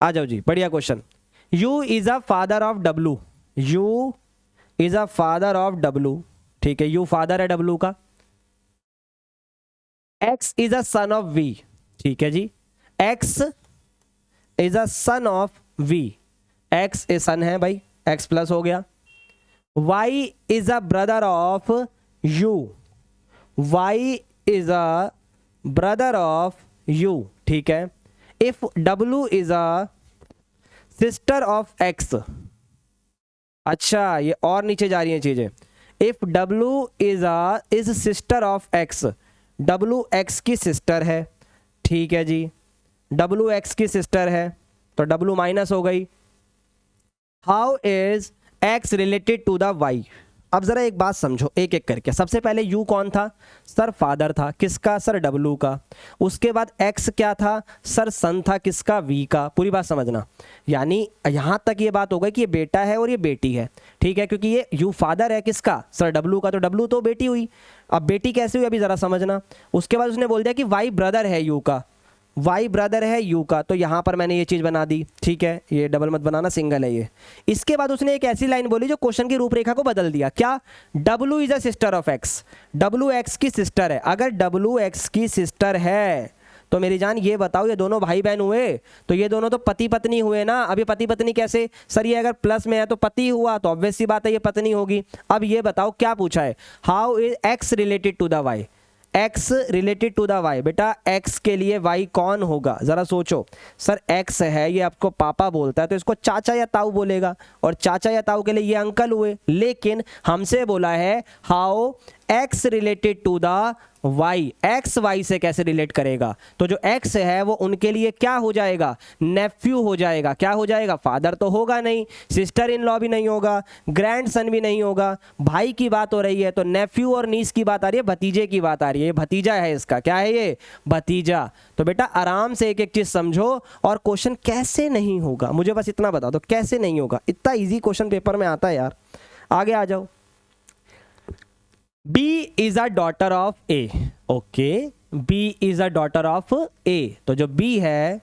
आ जाओ जी, बढ़िया question. U is a father of W, U is a father of W, ठीक है, U फादर है W का। X is a son of V, ठीक है जी, X is a son of V, X ए सन है भाई, X प्लस हो गया। Y is a brother of U, Y is a brother of U, ठीक है। If W is a sister of X, अच्छा ये और नीचे जा रही हैं चीजें। If W is sister of X, W X की सिस्टर है, ठीक है जी, W X की सिस्टर है तो W माइनस हो गई। How is X related to the Y, अब जरा एक बात समझो एक एक करके। सबसे पहले U कौन था, सर फादर था, किसका, सर W का। उसके बाद X क्या था, सर सन था, किसका, V का। पूरी बात समझना, यानी यहां तक ये बात हो गई कि ये बेटा है और ये बेटी है, ठीक है, क्योंकि ये U फादर है किसका, सर W का, तो W तो बेटी हुई। अब बेटी कैसे हुई अभी जरा समझना। उसके बाद उसने बोल दिया कि Y ब्रदर है U का, y ब्रदर है u का, तो यहां पर मैंने ये चीज बना दी, ठीक है, ये डबल मत बनाना, सिंगल है ये। इसके बाद उसने एक ऐसी लाइन बोली जो क्वेश्चन की रूपरेखा को बदल दिया। क्या? w is a sister of x, w x की सिस्टर है। अगर w x की सिस्टर है तो मेरी जान ये बताओ, ये दोनों भाई बहन हुए, तो ये दोनों तो पति पत्नी हुए ना। अब ये पति पत्नी कैसे सर? ये अगर प्लस में है तो पति हुआ, तो ऑब्वियस सी बात है ये पत्नी होगी। अब ये बताओ क्या पूछा है, how is x related to the y, x related to the y। बेटा x के लिए y कौन होगा? जरा सोचो। सर x है, ये आपको पापा बोलता है तो इसको चाचा या ताऊ बोलेगा, और चाचा या ताऊ के लिए ये अंकल हुए। लेकिन हमसे बोला है how x related to the y, x y से कैसे रिलेट करेगा? तो जो x है वो उनके लिए क्या हो जाएगा? नेफ्यू हो जाएगा। क्या हो जाएगा? फादर तो होगा नहीं, सिस्टर इन लॉ भी नहीं होगा, ग्रैंड सन भी नहीं होगा। भाई की बात हो रही है तो नेफ्यू और नीस की बात आ रही है, भतीजे की बात आ रही है। भतीजा है इसका, क्या है ये? भतीजा। तो बेटा आराम से एक एक चीज समझो, और क्वेश्चन कैसे नहीं होगा मुझे बस इतना बता दो, कैसे नहीं होगा। इतना इजी क्वेश्चन पेपर में आता है यार। आगे आ जाओ। B is a daughter of A, okay, B is a daughter of A। तो जो B है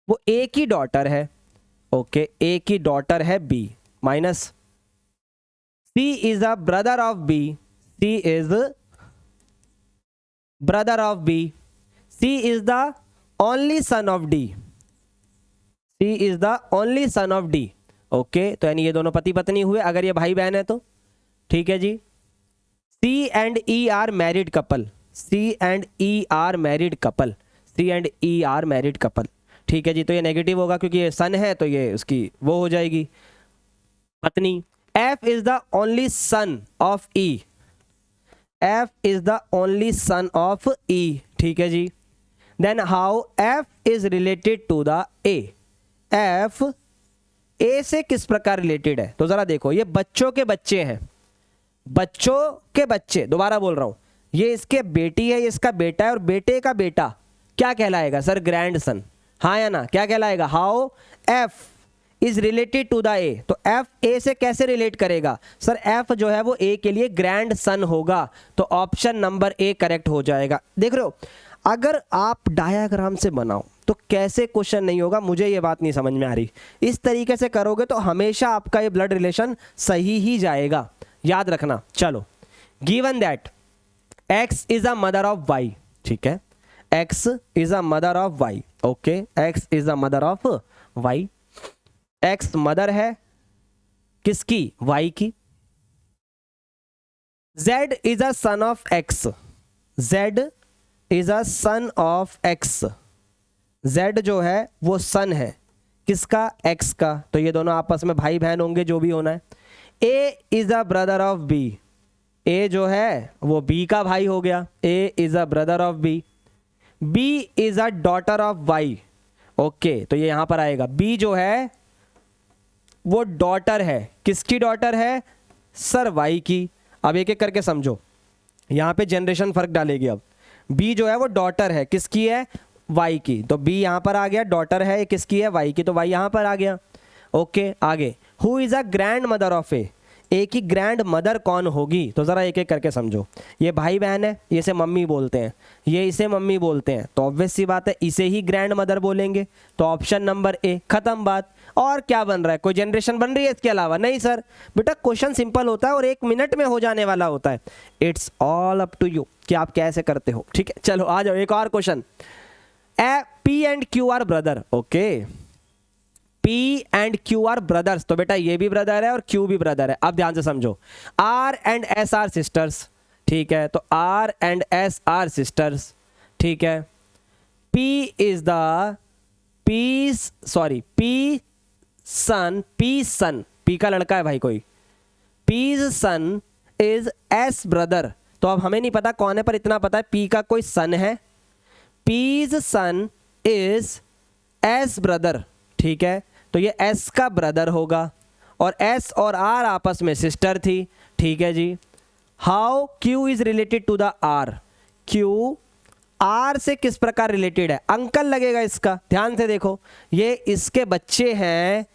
वो A की डॉटर है, ओके, A की डॉटर है B minus. C is a brother of B, C is brother of B। C is the only son of D, C is the only son of D, okay. तो यानी ये दोनों पति पत्नी हुए अगर ये भाई बहन है तो, ठीक है जी। C and E are married couple, C and E are married couple, C and E are married couple, ठीक है जी। तो ये नेगेटिव होगा क्योंकि ये सन है तो ये उसकी वो हो जाएगी पत्नी। F is the only son of E, F is the only son of E, ठीक है जी। Then how F is related to the A, F A से किस प्रकार रिलेटेड है? तो जरा देखो, ये बच्चों के बच्चे हैं, बच्चों के बच्चे, दोबारा बोल रहा हूं, ये इसके बेटी है, ये इसका बेटा है, और बेटे का बेटा क्या कहलाएगा? सर ग्रैंड सन, हाँ या ना? क्या कहलाएगा? How F is related to the A। तो F A से कैसे रिलेट करेगा? सर F जो है वो A के लिए ग्रैंड सन होगा, तो ऑप्शन नंबर A करेक्ट हो जाएगा। देख रहे हो, अगर आप डायग्राम से बनाओ तो कैसे क्वेश्चन नहीं होगा, मुझे ये बात नहीं समझ में आ रही। इस तरीके से करोगे तो हमेशा आपका ये ब्लड रिलेशन सही ही जाएगा, याद रखना। चलो, given that x is a mother of y, ठीक है, x is a mother of y, okay, x is a mother of y, x mother है किसकी? y की। z is a son of x, z is a son of x, z जो है वो सन है किसका? x का। तो ये दोनों आपस में भाई बहन होंगे, जो भी होना है। A is a brother of B, A जो है वो B का भाई हो गया, A is a brother of B। B is a daughter of Y, okay, तो ये यहां पर आएगा। B जो है वो डॉटर है, किसकी डॉटर है? सर Y की। अब एक एक करके समझो, यहां पे जनरेशन फर्क डालेगी। अब B जो है वो डॉटर है, किसकी है? Y की। तो B यहां पर आ गया, डॉटर है किसकी है? Y की, तो Y यहां पर आ गया, ओके। आगे, who is a grandmother of A की ग्रैंड मदर कौन होगी? तो जरा एक एक करके समझो। ये भाई बहन है, ये इसे मम्मी बोलते हैं, ये इसे मम्मी बोलते हैं, तो ऑब्वियस सी बात है इसे ही ग्रैंड मदर बोलेंगे। तो ऑप्शन नंबर ए, खत्म बात। और क्या बन रहा है? कोई जनरेशन बन रही है इसके अलावा? नहीं सर, बेटा क्वेश्चन सिंपल होता है और 1 मिनट में हो जाने वाला होता है। It's all up to you कि आप कैसे करते हो, ठीक है। चलो आ जाओ, एक और question. P and Q are brother, okay, P and Q are brothers. तो बेटा ये भी ब्रदर है और Q भी ब्रदर है। अब ध्यान से समझो, R and S are sisters, ठीक है। तो R and S are sisters, ठीक है। P is the P son, P का लड़का है भाई कोई, P's sun is S brother. तो अब हमें नहीं पता कौन है, पर इतना पता है P का कोई सन है, P's sun is S brother, ठीक है। तो ये S का ब्रदर होगा, और S और R आपस में सिस्टर थी, ठीक है जी। How Q is related to the R, Q R से किस प्रकार रिलेटेड है? अंकल लगेगा इसका। ध्यान से देखो, ये इसके बच्चे हैं,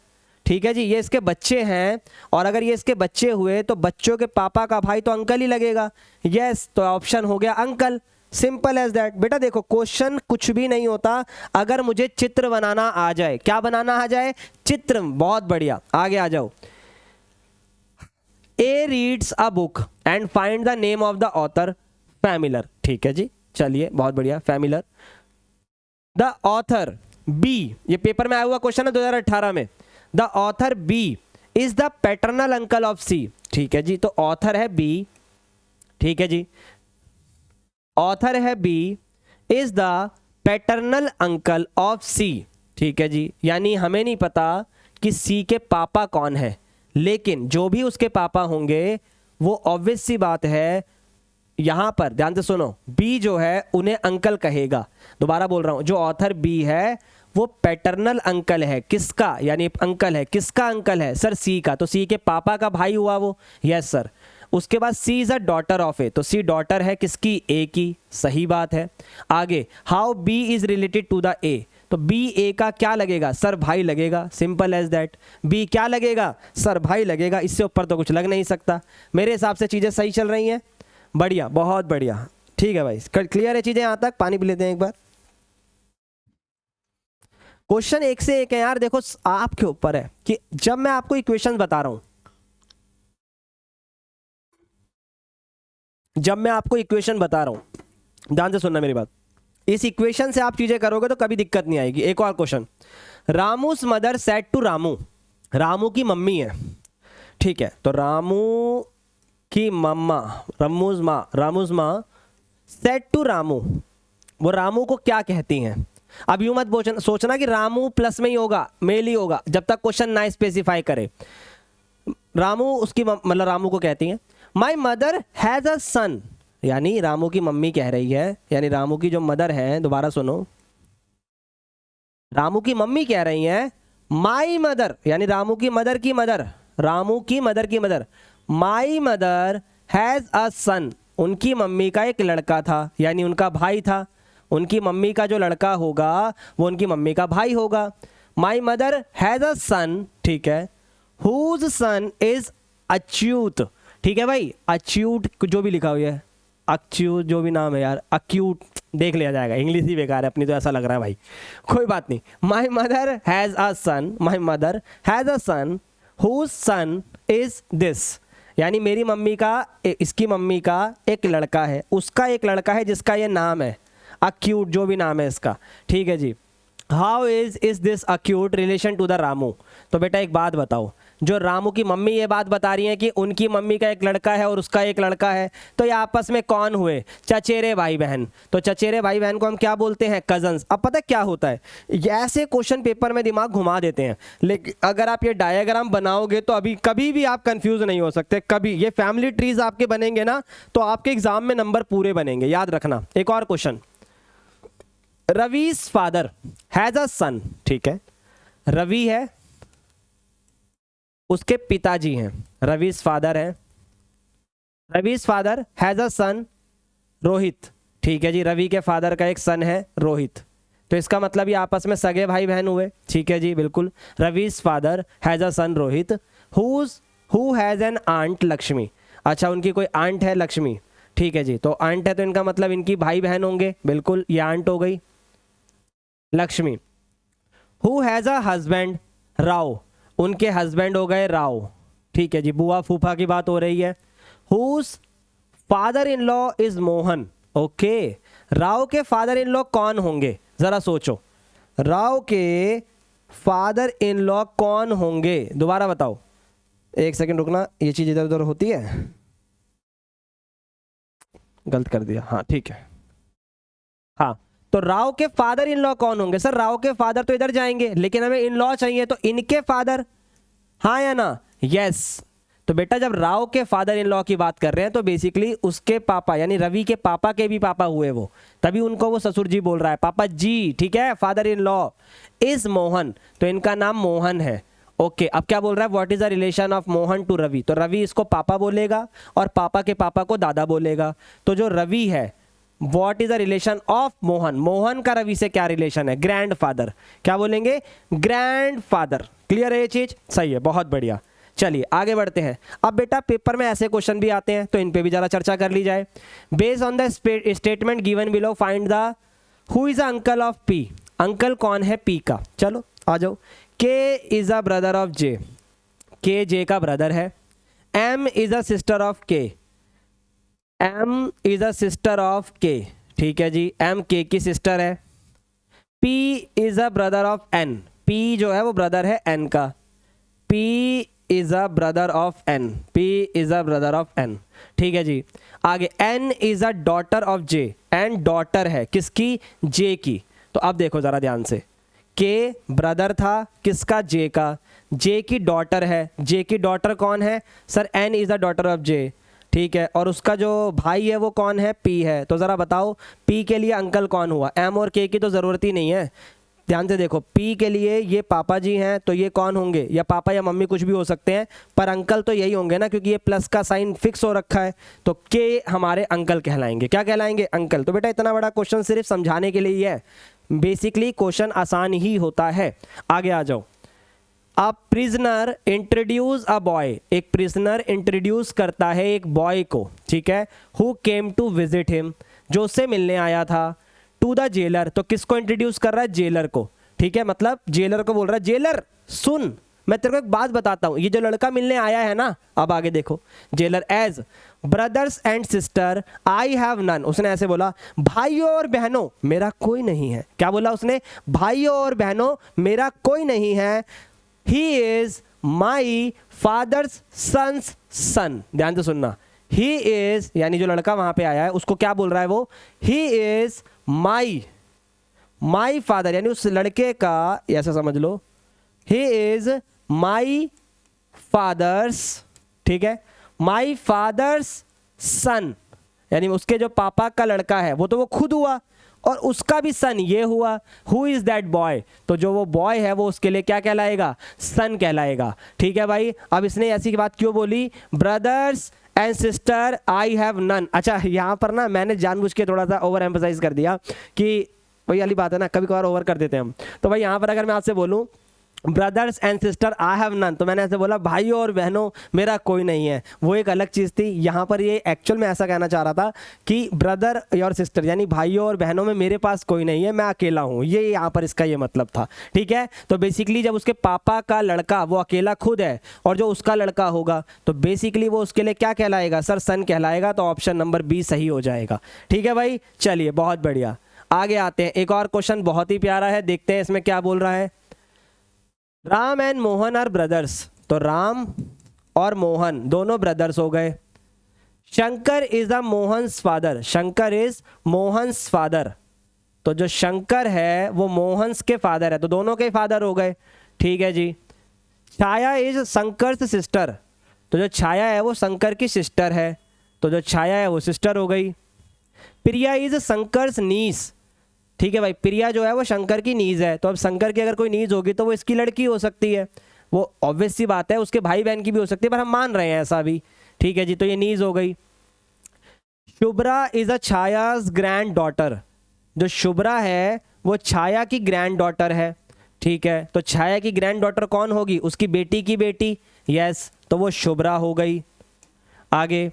ठीक है जी, ये इसके बच्चे हैं, और अगर ये इसके बच्चे हुए तो बच्चों के पापा का भाई तो अंकल ही लगेगा। यस, तो ऑप्शन हो गया अंकल। Simple as that. बेटा देखो क्वेश्चन कुछ भी नहीं होता अगर मुझे चित्र बनाना आ जाए। क्या बनाना आ जाए? चित्र। बहुत बढ़िया, आगे आ जाओ। A reads a book and find the name of the author familiar. ठीक है जी, चलिए बहुत बढ़िया, फैमिलर। द ऑथर बी, ये पेपर में आया हुआ क्वेश्चन है 2018 में। The author B is the paternal uncle of C. ठीक है जी, तो ऑथर है बी, ठीक है जी, ऑथर है B is the paternal uncle of C. ठीक है जी, यानी हमें नहीं पता कि सी के पापा कौन है, लेकिन जो भी उसके पापा होंगे वो ऑब्वियस सी बात है, यहां पर ध्यान से सुनो, बी जो है उन्हें अंकल कहेगा। दोबारा बोल रहा हूं, जो ऑथर बी है वो पैटर्नल अंकल है। किसका? यानी अंकल है। किसका अंकल है? सर सी का। तो सी के पापा का भाई हुआ वो। Yes sir. उसके बाद सी is a daughter of A, तो सी डॉटर है किसकी? ए की। सही बात है। आगे, how B is related to the A, तो बी ए का क्या लगेगा? सर भाई लगेगा। Simple as that. बी क्या लगेगा? सर भाई लगेगा। इससे ऊपर तो कुछ लग नहीं सकता। मेरे हिसाब से चीजें सही चल रही हैं। बढ़िया, बहुत बढ़िया, ठीक है भाई, क्लियर है चीजें यहां तक? पानी पी लेते हैं एक बार। क्वेश्चन एक से एक है यार। देखो आपके ऊपर है कि जब मैं आपको इक्वेशन बता रहा हूं, जब मैं आपको इक्वेशन बता रहा हूं, ध्यान से सुनना मेरी बात, इस इक्वेशन से आप चीजें करोगे तो कभी दिक्कत नहीं आएगी। एक और question, Ramu's mother said to Ramu, Ramu की मम्मी है, ठीक है, तो रामू की मम्मा, रामूज माँ सेड टू रामू, वो रामू को क्या कहती हैं? अब यूं मत सोचना कि रामू प्लस में ही होगा, मेल ही होगा, जब तक क्वेश्चन ना स्पेसिफाई करे। रामू उसकी मतलब रामू को कहती हैं माई मदर हैज अ सन, यानी रामू की मम्मी कह रही है, यानी रामू की जो मदर है, दोबारा सुनो, रामू की मम्मी कह रही है माई मदर, यानी रामू की मदर की मदर, रामू की मदर की mother, my mother has a son, उनकी मम्मी का एक लड़का था, यानी उनका भाई था। उनकी मम्मी का जो लड़का होगा वो उनकी मम्मी का भाई होगा। माई मदर हैज अ सन, ठीक है, हुज सन इज अच्यूत, ठीक है भाई, अच्यूट जो भी लिखा हुआ है, अच्यूट जो भी नाम है यार, अक्यूट देख लिया जाएगा, इंग्लिश ही बेकार है अपनी, तो ऐसा लग रहा है भाई, कोई बात नहीं। My mother has a son, my mother has a son whose son is this, यानी मेरी मम्मी का, इसकी मम्मी का एक लड़का है, उसका एक लड़का है जिसका ये नाम है अक्यूट, जो भी नाम है इसका, ठीक है जी। How is this acute relation to the Ramu, तो बेटा एक बात बताओ, जो रामू की मम्मी ये बात बता रही है कि उनकी मम्मी का एक लड़का है और उसका एक लड़का है, तो ये आपस में कौन हुए? चचेरे भाई बहन। तो चचेरे भाई बहन को हम क्या बोलते हैं? कजन्स। अब पता क्या होता है, ऐसे क्वेश्चन पेपर में दिमाग घुमा देते हैं, लेकिन अगर आप ये डायग्राम बनाओगे तो अभी कभी भी आप कंफ्यूज नहीं हो सकते, कभी। ये फैमिली ट्रीज आपके बनेंगे ना तो आपके एग्जाम में नंबर पूरे बनेंगे, याद रखना। एक और question, Ravi's father has a son, ठीक है, रवि है, उसके पिताजी हैं, रवीज फादर है, Ravi's father has a son Rohit, ठीक है जी, रवि के फादर का एक सन है रोहित, तो इसका मतलब ये आपस में सगे भाई बहन हुए, ठीक है जी, बिल्कुल। Ravi's father has a son Rohit, who has an aunt Lakshmi, अच्छा उनकी कोई आंट है लक्ष्मी, ठीक है जी, तो आंट है तो इनका मतलब इनकी भाई बहन होंगे, बिल्कुल, ये आंट हो गई Lakshmi. Who has a husband Rao, उनके हस्बैंड हो गए राव, ठीक है जी, बुआ फूफा की बात हो रही है। Whose father in law is Mohan, okay, Rao के फादर इन लॉ कौन होंगे? जरा सोचो, राव के फादर इन लॉ कौन होंगे? दोबारा बताओ, एक सेकंड रुकना, ये चीज इधर उधर होती है, गलत कर दिया, हाँ ठीक है, हाँ, तो राव के फादर इन लॉ कौन होंगे? सर राव के फादर तो इधर जाएंगे, लेकिन हमें इन लॉ चाहिए, तो इनके फादर, हाँ या ना? यस। तो बेटा जब राव के फादर इन लॉ की बात कर रहे हैं तो बेसिकली उसके पापा, यानी रवि के पापा के भी पापा हुए वो, तभी उनको वो ससुर जी बोल रहा है, पापा जी, ठीक है। Father in law is Mohan, तो इनका नाम मोहन है, ओके। अब क्या बोल रहा है, what is the relation of Mohan to Ravi, तो रवि इसको पापा बोलेगा और पापा के पापा को दादा बोलेगा, तो जो रवि है, what is the relation of Mohan, Mohan का रवि से क्या रिलेशन है? ग्रैंड फादर, क्या बोलेंगे? Grand father. क्लियर है ये चीज? सही है, बहुत बढ़िया। चलिए आगे बढ़ते हैं। अब बेटा पेपर में ऐसे क्वेश्चन भी आते हैं तो इन पे भी जरा चर्चा कर ली जाए। Based on the statement given below find the who is the uncle of P. Uncle कौन है पी का? चलो आ जाओ। K is a brother of J, K J का ब्रदर है। M is a sister of K, M is a sister of K, ठीक है जी, एम के की सिस्टर है। P is a brother of N, P जो है वो ब्रदर है एन का। P is a brother of N, P is a brother of N, ठीक है जी। आगे N is a daughter of J, N daughter है किसकी? जे की। तो अब देखो जरा ध्यान से, के ब्रदर था किसका? जे का, जे की डॉटर है, जे की डॉटर कौन है sir? N is the daughter of J, ठीक है। और उसका जो भाई है वो कौन है? पी है। तो ज़रा बताओ पी के लिए अंकल कौन हुआ? एम और के की तो ज़रूरत ही नहीं है, ध्यान से देखो। पी के लिए ये पापा जी हैं तो ये कौन होंगे? या पापा या मम्मी कुछ भी हो सकते हैं, पर अंकल तो यही होंगे ना, क्योंकि ये प्लस का साइन फिक्स हो रखा है। तो के हमारे अंकल कहलाएंगे। क्या कहलाएंगे? अंकल। तो बेटा इतना बड़ा क्वेश्चन सिर्फ समझाने के लिए ही है, बेसिकली क्वेश्चन आसान ही होता है। आगे आ जाओ। A prisoner introduce a boy, एक प्रिजनर इंट्रोड्यूस करता है एक बॉय को, ठीक है। Who came to visit him, जो उससे मिलने आया था। टू द जेलर, तो किसको इंट्रोड्यूस कर रहा है? जेलर को, ठीक है। मतलब जेलर को बोल रहा है जेलर सुन मैं तेरे को एक बात बताता हूं, ये जो लड़का मिलने आया है ना, अब आगे देखो। Jailer as brothers and sister I have none, उसने ऐसे बोला भाइयों और बहनों मेरा कोई नहीं है। क्या बोला उसने? भाइयों और बहनों मेरा कोई नहीं है। He is my father's son's son, ध्यान से सुनना। ही इज यानी जो लड़का वहां पे आया है उसको क्या बोल रहा है वो? ही इज माई फादर, यानी उस लड़के का, ऐसा समझ लो, ही इज माई फादर्स, ठीक है, माई फादर्स सन, यानी उसके जो पापा का लड़का है वो तो वो खुद हुआ, और उसका भी सन ये हुआ। हु इज दैट बॉय, तो जो वो बॉय है वो उसके लिए क्या कहलाएगा? सन कहलाएगा, ठीक है भाई। अब इसने ऐसी बात क्यों बोली? Brothers and sister I have none. अच्छा यहाँ पर ना मैंने जानबूझ के थोड़ा सा ओवर एम्फसाइज कर दिया कि वही वाली बात है ना, कभी कभार ओवर कर देते हैं हम। तो भाई यहाँ पर अगर मैं आपसे बोलूँ brothers and sister I have none, तो मैंने ऐसे बोला भाइयों और बहनों मेरा कोई नहीं है, वो एक अलग चीज़ थी। यहाँ पर ये एक्चुअल में ऐसा कहना चाह रहा था कि ब्रदर और सिस्टर यानी भाइयों और बहनों में मेरे पास कोई नहीं है, मैं अकेला हूँ, ये यहाँ पर इसका ये मतलब था, ठीक है। तो बेसिकली जब उसके पापा का लड़का वो अकेला खुद है और जो उसका लड़का होगा तो बेसिकली वो उसके लिए क्या कहलाएगा सर? सन कहलाएगा। तो ऑप्शन नंबर बी सही हो जाएगा, ठीक है भाई। चलिए बहुत बढ़िया, आगे आते हैं। एक और क्वेश्चन बहुत ही प्यारा है, देखते हैं इसमें क्या बोल रहा है। Ram and Mohan are brothers, तो राम और मोहन दोनों ब्रदर्स हो गए। Shankar is a Mohan's father, Shankar is Mohan's father, तो जो शंकर है वो मोहन्स के फादर है, तो दोनों के फादर हो गए, ठीक है जी। छाया इज शंकर्स सिस्टर, तो जो छाया है वो शंकर की सिस्टर है, तो जो छाया है वो सिस्टर हो गई। प्रिया इज शंकर्स नीस, ठीक है भाई, प्रिया जो है वो शंकर की नीज है, तो अब शंकर की अगर कोई नीज होगी तो वो इसकी लड़की हो सकती है, वो ऑब्वियस सी बात है, उसके भाई बहन की भी हो सकती है, पर हम मान रहे हैं ऐसा भी, ठीक है जी। तो ये नीज हो गई। Shubhra is a Chhaya's granddaughter, जो शुभ्रा है वो छाया की ग्रैंड डॉटर है, ठीक है। तो छाया की ग्रैंड डॉटर कौन होगी? उसकी बेटी की बेटी, यस, तो वो शुभ्रा हो गई। आगे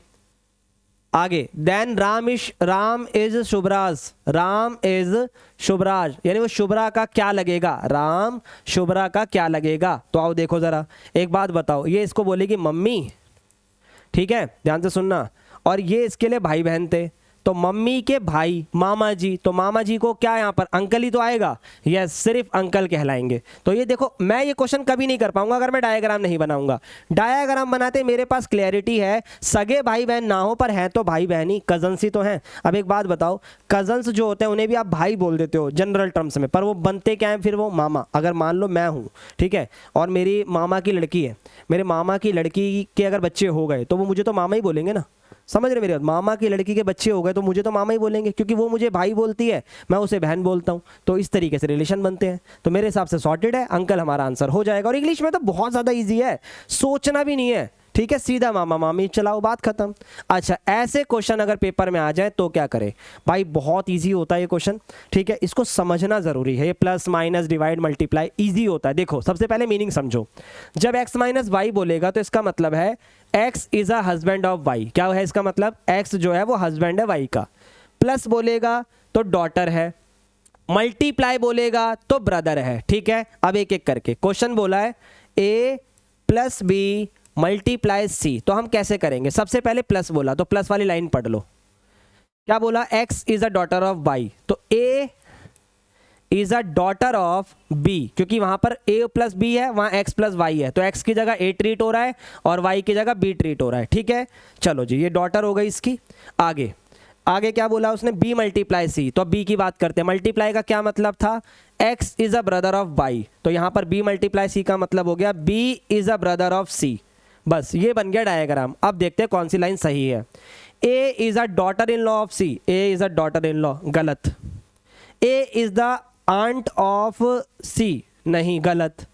आगे then Ram is Shubhraj, Ram is Shubhraj, यानी वो शुभ्रा का क्या लगेगा? राम शुभ्रा का क्या लगेगा? तो आओ देखो जरा, एक बात बताओ, ये इसको बोलेगी मम्मी, ठीक है, ध्यान से सुनना, और ये इसके लिए भाई बहन थे, तो मम्मी के भाई मामा जी, तो मामा जी को क्या यहाँ पर अंकल ही तो आएगा, यस, सिर्फ अंकल कहलाएंगे। तो ये देखो मैं ये क्वेश्चन कभी नहीं कर पाऊंगा अगर मैं डायग्राम नहीं बनाऊंगा। डायग्राम बनाते मेरे पास क्लैरिटी है, सगे भाई बहन ना हो पर हैं तो भाई बहन ही, कजन्स ही तो हैं। अब एक बात बताओ, कजन्स जो होते हैं उन्हें भी आप भाई बोल देते हो जनरल टर्म्स में, पर वो बनते क्या है फिर? वो मामा। अगर मान लो मैं हूँ, ठीक है, और मेरी मामा की लड़की है, मेरे मामा की लड़की के अगर बच्चे हो गए तो वो मुझे तो मामा ही बोलेंगे ना, समझ रहे मेरी बात? मामा की लड़की के बच्चे हो गए तो मुझे तो मामा ही बोलेंगे, क्योंकि वो मुझे भाई बोलती है, मैं उसे बहन बोलता हूँ, तो इस तरीके से रिलेशन बनते हैं। तो मेरे हिसाब से सॉर्टेड है, अंकल हमारा आंसर हो जाएगा। और इंग्लिश में तो बहुत ज़्यादा इजी है, सोचना भी नहीं है, ठीक है, सीधा मामा मामी चलाओ, बात खत्म। अच्छा, ऐसे क्वेश्चन अगर पेपर में आ जाए तो क्या करें भाई, बहुत इजी होता है ये क्वेश्चन, ठीक है, इसको समझना जरूरी है। Plus minus divide multiply easy होता है। देखो सबसे पहले मीनिंग समझो, जब x माइनस वाई बोलेगा तो इसका मतलब है x is a husband of y। क्या है इसका मतलब, x जो है वो हस्बैंड है y का। प्लस बोलेगा तो डॉटर है, मल्टीप्लाई बोलेगा तो ब्रदर है। ठीक है, अब एक एक करके क्वेश्चन बोला है a plus B multiply C, तो हम कैसे करेंगे। सबसे पहले प्लस बोला तो प्लस वाली लाइन पढ़ लो। क्या बोला, x is a daughter of y, तो a is a daughter of b, क्योंकि वहां पर a प्लस b है, वहां x प्लस y है, तो x की जगह a ट्रीट हो रहा है और y की जगह b ट्रीट हो रहा है। ठीक है, चलो जी, ये डॉटर हो गई इसकी। आगे आगे क्या बोला उसने, b मल्टीप्लाई सी, तो अब b की बात करते हैं। मल्टीप्लाई का क्या मतलब था, x is a brother of y, तो यहां पर b मल्टीप्लाई सी का मतलब हो गया b is a brother of c। बस ये बन गया डायग्राम। अब देखते हैं कौन सी लाइन सही है। a is a daughter in law of c, a is a daughter in law, गलत। a is the aunt of c, नहीं, गलत।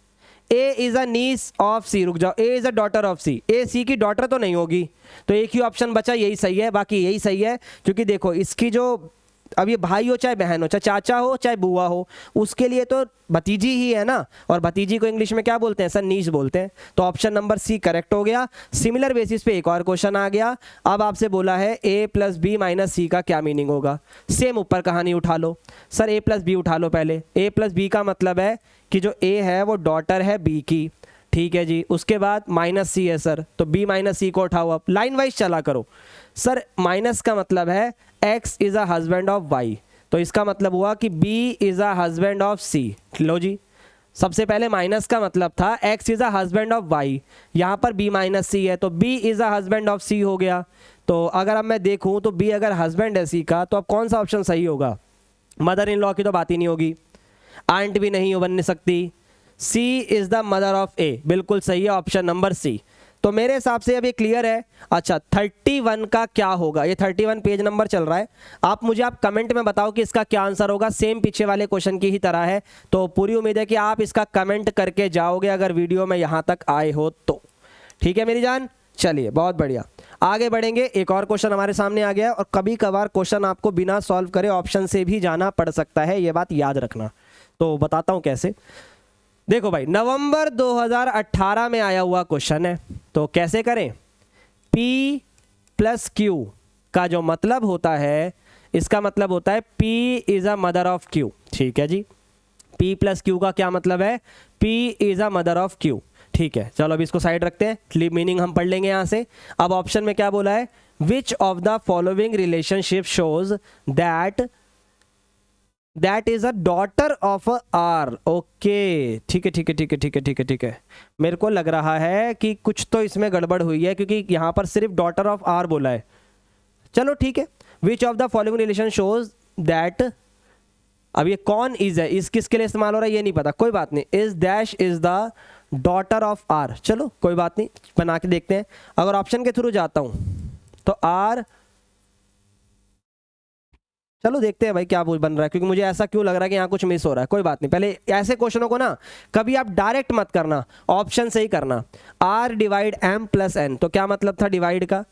a is a niece of c, रुक जाओ, a is a daughter of c, a c की daughter तो नहीं होगी, तो एक ही ऑप्शन बचा, यही सही है, बाकी यही सही है। क्योंकि देखो इसकी जो, अब ये भाई हो चाहे बहन हो, चाहे चाचा हो चाहे बुआ हो, उसके लिए तो भतीजी ही है ना, और भतीजी को इंग्लिश में क्या बोलते हैं सर, नीस बोलते हैं। तो ऑप्शन नंबर सी करेक्ट हो गया। सिमिलर बेसिस पे एक और क्वेश्चन आ गया। अब आपसे बोला है a प्लस बी माइनस सी का क्या मीनिंग होगा। सेम ऊपर कहानी उठा लो सर, a प्लस बी उठा लो पहले। a प्लस बी का मतलब है कि जो a है वो डॉटर है b की, ठीक है जी। उसके बाद माइनस सी है सर, तो b माइनस सी को उठाओ, अब लाइन वाइज चला करो सर। माइनस का मतलब है x is a husband of y, तो इसका मतलब हुआ कि b is a husband of c। लो जी, सबसे पहले माइनस का मतलब था x is a husband of y, यहाँ पर b माइनस सी है, तो b is a husband of c हो गया। तो अगर अब मैं देखूँ तो b अगर हस्बैंड है c का, तो अब कौन सा ऑप्शन सही होगा। मदर इन लॉ की तो बात ही नहीं होगी, आंट भी नहीं बन सकती। C is the mother of A, बिल्कुल सही है, ऑप्शन नंबर C। तो मेरे हिसाब से अब ये क्लियर है। अच्छा, 31 का क्या होगा, ये 31 पेज नंबर चल रहा है। आप कमेंट में बताओ कि इसका क्या आंसर होगा। सेम पीछे वाले क्वेश्चन की ही तरह है, तो पूरी उम्मीद है कि आप इसका कमेंट करके जाओगे अगर वीडियो में यहाँ तक आए हो तो। ठीक है मेरी जान, चलिए बहुत बढ़िया, आगे बढ़ेंगे। एक और क्वेश्चन हमारे सामने आ गया है, और कभी कभार क्वेश्चन आपको बिना सॉल्व करे ऑप्शन से भी जाना पड़ सकता है, ये बात याद रखना। तो बताता हूँ कैसे। देखो भाई, नवंबर 2018 में आया हुआ क्वेश्चन है, तो कैसे करें। P प्लस Q का जो मतलब होता है, इसका मतलब होता है P is a mother of Q। ठीक है जी, P प्लस Q का क्या मतलब है, P is a mother of Q। ठीक है, चलो अभी इसको साइड रखते हैं, मीनिंग हम पढ़ लेंगे यहाँ से। अब ऑप्शन में क्या बोला है, which of the following relationship shows that is a daughter of R. Okay, ठीक है ठीक है ठीक है ठीक है ठीक है ठीक है, मेरे को लग रहा है कि कुछ तो इसमें गड़बड़ हुई है, क्योंकि यहाँ पर सिर्फ डॉटर ऑफ आर बोला है। चलो ठीक है, which of the following relation shows that, अब ये कौन इज है, इस किसके लिए इस्तेमाल हो रहा है ये नहीं पता, कोई बात नहीं। Is dash is the daughter of R, चलो कोई बात नहीं, बना के देखते हैं। अगर ऑप्शन के थ्रू जाता हूं तो आर, चलो देखते हैं भाई क्या बन रहा है, क्योंकि मुझे ऐसा क्यों लग रहा है कि यहाँ कुछ मिस हो रहा है। कोई बात नहीं, पहले ऐसे क्वेश्चनों को ना कभी आप डायरेक्ट मत करना, ऑप्शन से ही करना। R divide M plus N, तो क्या मतलब था डिवाइड का,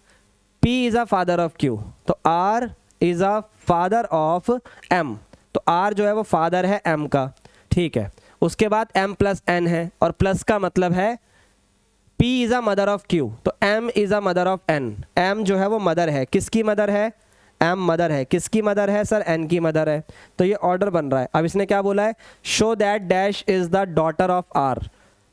P is a father of Q, तो R is a father of M, तो R जो है वो फादर है M का। ठीक है, उसके बाद M प्लस N है, और प्लस का मतलब है P is a mother of Q, तो M is a mother of N। M जो है वो मदर है, किसकी मदर है, M मदर है, किसकी मदर है सर, N की मदर है। तो ये ऑर्डर बन रहा है। अब इसने क्या बोला है, show that dash is the daughter of R,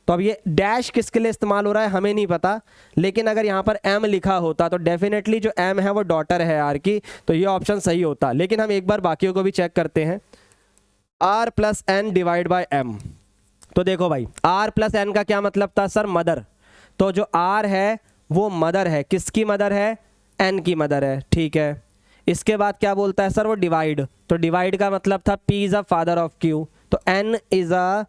तो अब ये डैश किसके लिए इस्तेमाल हो रहा है हमें नहीं पता, लेकिन अगर यहाँ पर M लिखा होता तो डेफिनेटली जो M है वो डॉटर है R की, तो ये ऑप्शन सही होता। लेकिन हम एक बार बाकियों को भी चेक करते हैं। R plus N divide by M, तो देखो भाई R प्लस N का क्या मतलब था सर, मदर, तो जो R है वो मदर है, किसकी मदर है, N की मदर है। ठीक है, इसके बाद क्या बोलता है सर, वो डिवाइड, तो डिवाइड का मतलब था P is a father of Q, तो N is a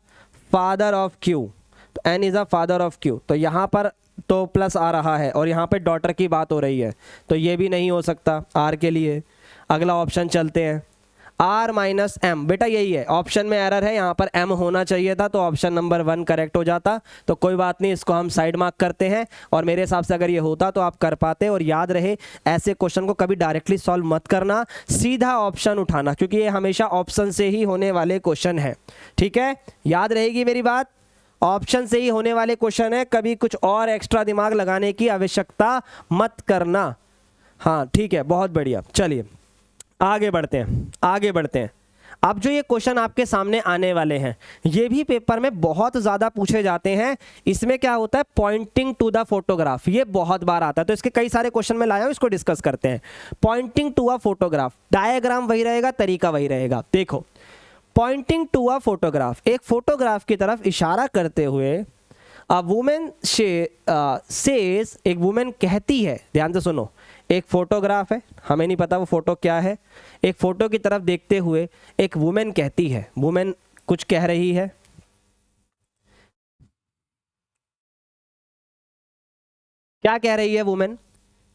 father of Q, तो N is a father of Q, तो यहाँ पर तो प्लस आ रहा है और यहाँ पे डॉटर की बात हो रही है, तो ये भी नहीं हो सकता R के लिए। अगला ऑप्शन चलते हैं, R माइनस एम, बेटा यही है, ऑप्शन में एरर है, यहाँ पर M होना चाहिए था, तो ऑप्शन नंबर 1 करेक्ट हो जाता। तो कोई बात नहीं, इसको हम साइड मार्क करते हैं। और मेरे हिसाब से अगर ये होता तो आप कर पाते। और याद रहे, ऐसे क्वेश्चन को कभी डायरेक्टली सॉल्व मत करना, सीधा ऑप्शन उठाना, क्योंकि ये हमेशा ऑप्शन से ही होने वाले क्वेश्चन है। ठीक है, याद रहेगी मेरी बात, ऑप्शन से ही होने वाले क्वेश्चन है, कभी कुछ और एक्स्ट्रा दिमाग लगाने की आवश्यकता मत करना। हाँ ठीक है, बहुत बढ़िया। चलिए आगे बढ़ते हैं, आगे बढ़ते हैं। अब जो ये क्वेश्चन आपके सामने आने वाले हैं, ये भी पेपर में बहुत ज़्यादा पूछे जाते हैं। इसमें क्या होता है, पॉइंटिंग टू द फोटोग्राफ, ये बहुत बार आता है, तो इसके कई सारे क्वेश्चन में लाया हूँ, इसको डिस्कस करते हैं। Pointing to a photograph, diagram वही रहेगा, तरीका वही रहेगा। देखो, पॉइंटिंग टू अ फोटोग्राफ, एक फोटोग्राफ की तरफ इशारा करते हुए, अ वुमेन सेज, एक वुमेन कहती है, ध्यान से सुनो, एक फोटोग्राफ है, हमें नहीं पता वो फोटो क्या है, एक फोटो की तरफ देखते हुए एक वुमेन कहती है, वुमेन कुछ कह रही है। क्या कह रही है वुमेन?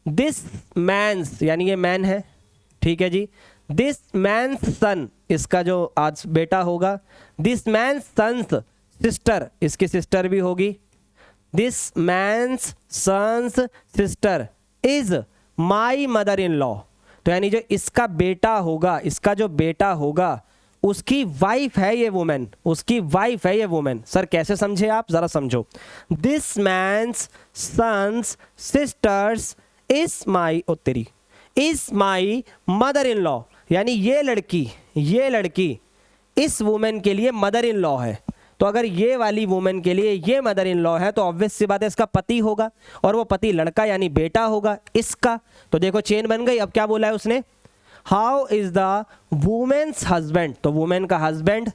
दिस मैन्स, यानी ये मैन है, ठीक है जी, दिस मैन्स सन, इसका जो आज बेटा होगा, दिस मैन्स सन्स सिस्टर, इसकी सिस्टर भी होगी, this man's son's sister is my mother in law, तो यानी जो इसका बेटा होगा, इसका जो बेटा होगा उसकी वाइफ है ये वुमेन, उसकी वाइफ है ये वुमेन। सर कैसे समझे आप, जरा समझो। This man's son's sister's is my, ओ तेरी, is my mother in law, यानी ये लड़की इस वुमेन के लिए मदर इन लॉ है। तो अगर ये वाली वुमेन के लिए ये मदर इन लॉ है, तो ऑब्वियस सी बात है इसका पति होगा, और वो पति लड़का यानी बेटा होगा इसका। तो देखो चेन बन गई। अब क्या बोला है उसने, how is the women's husband, तो वुमेन का husband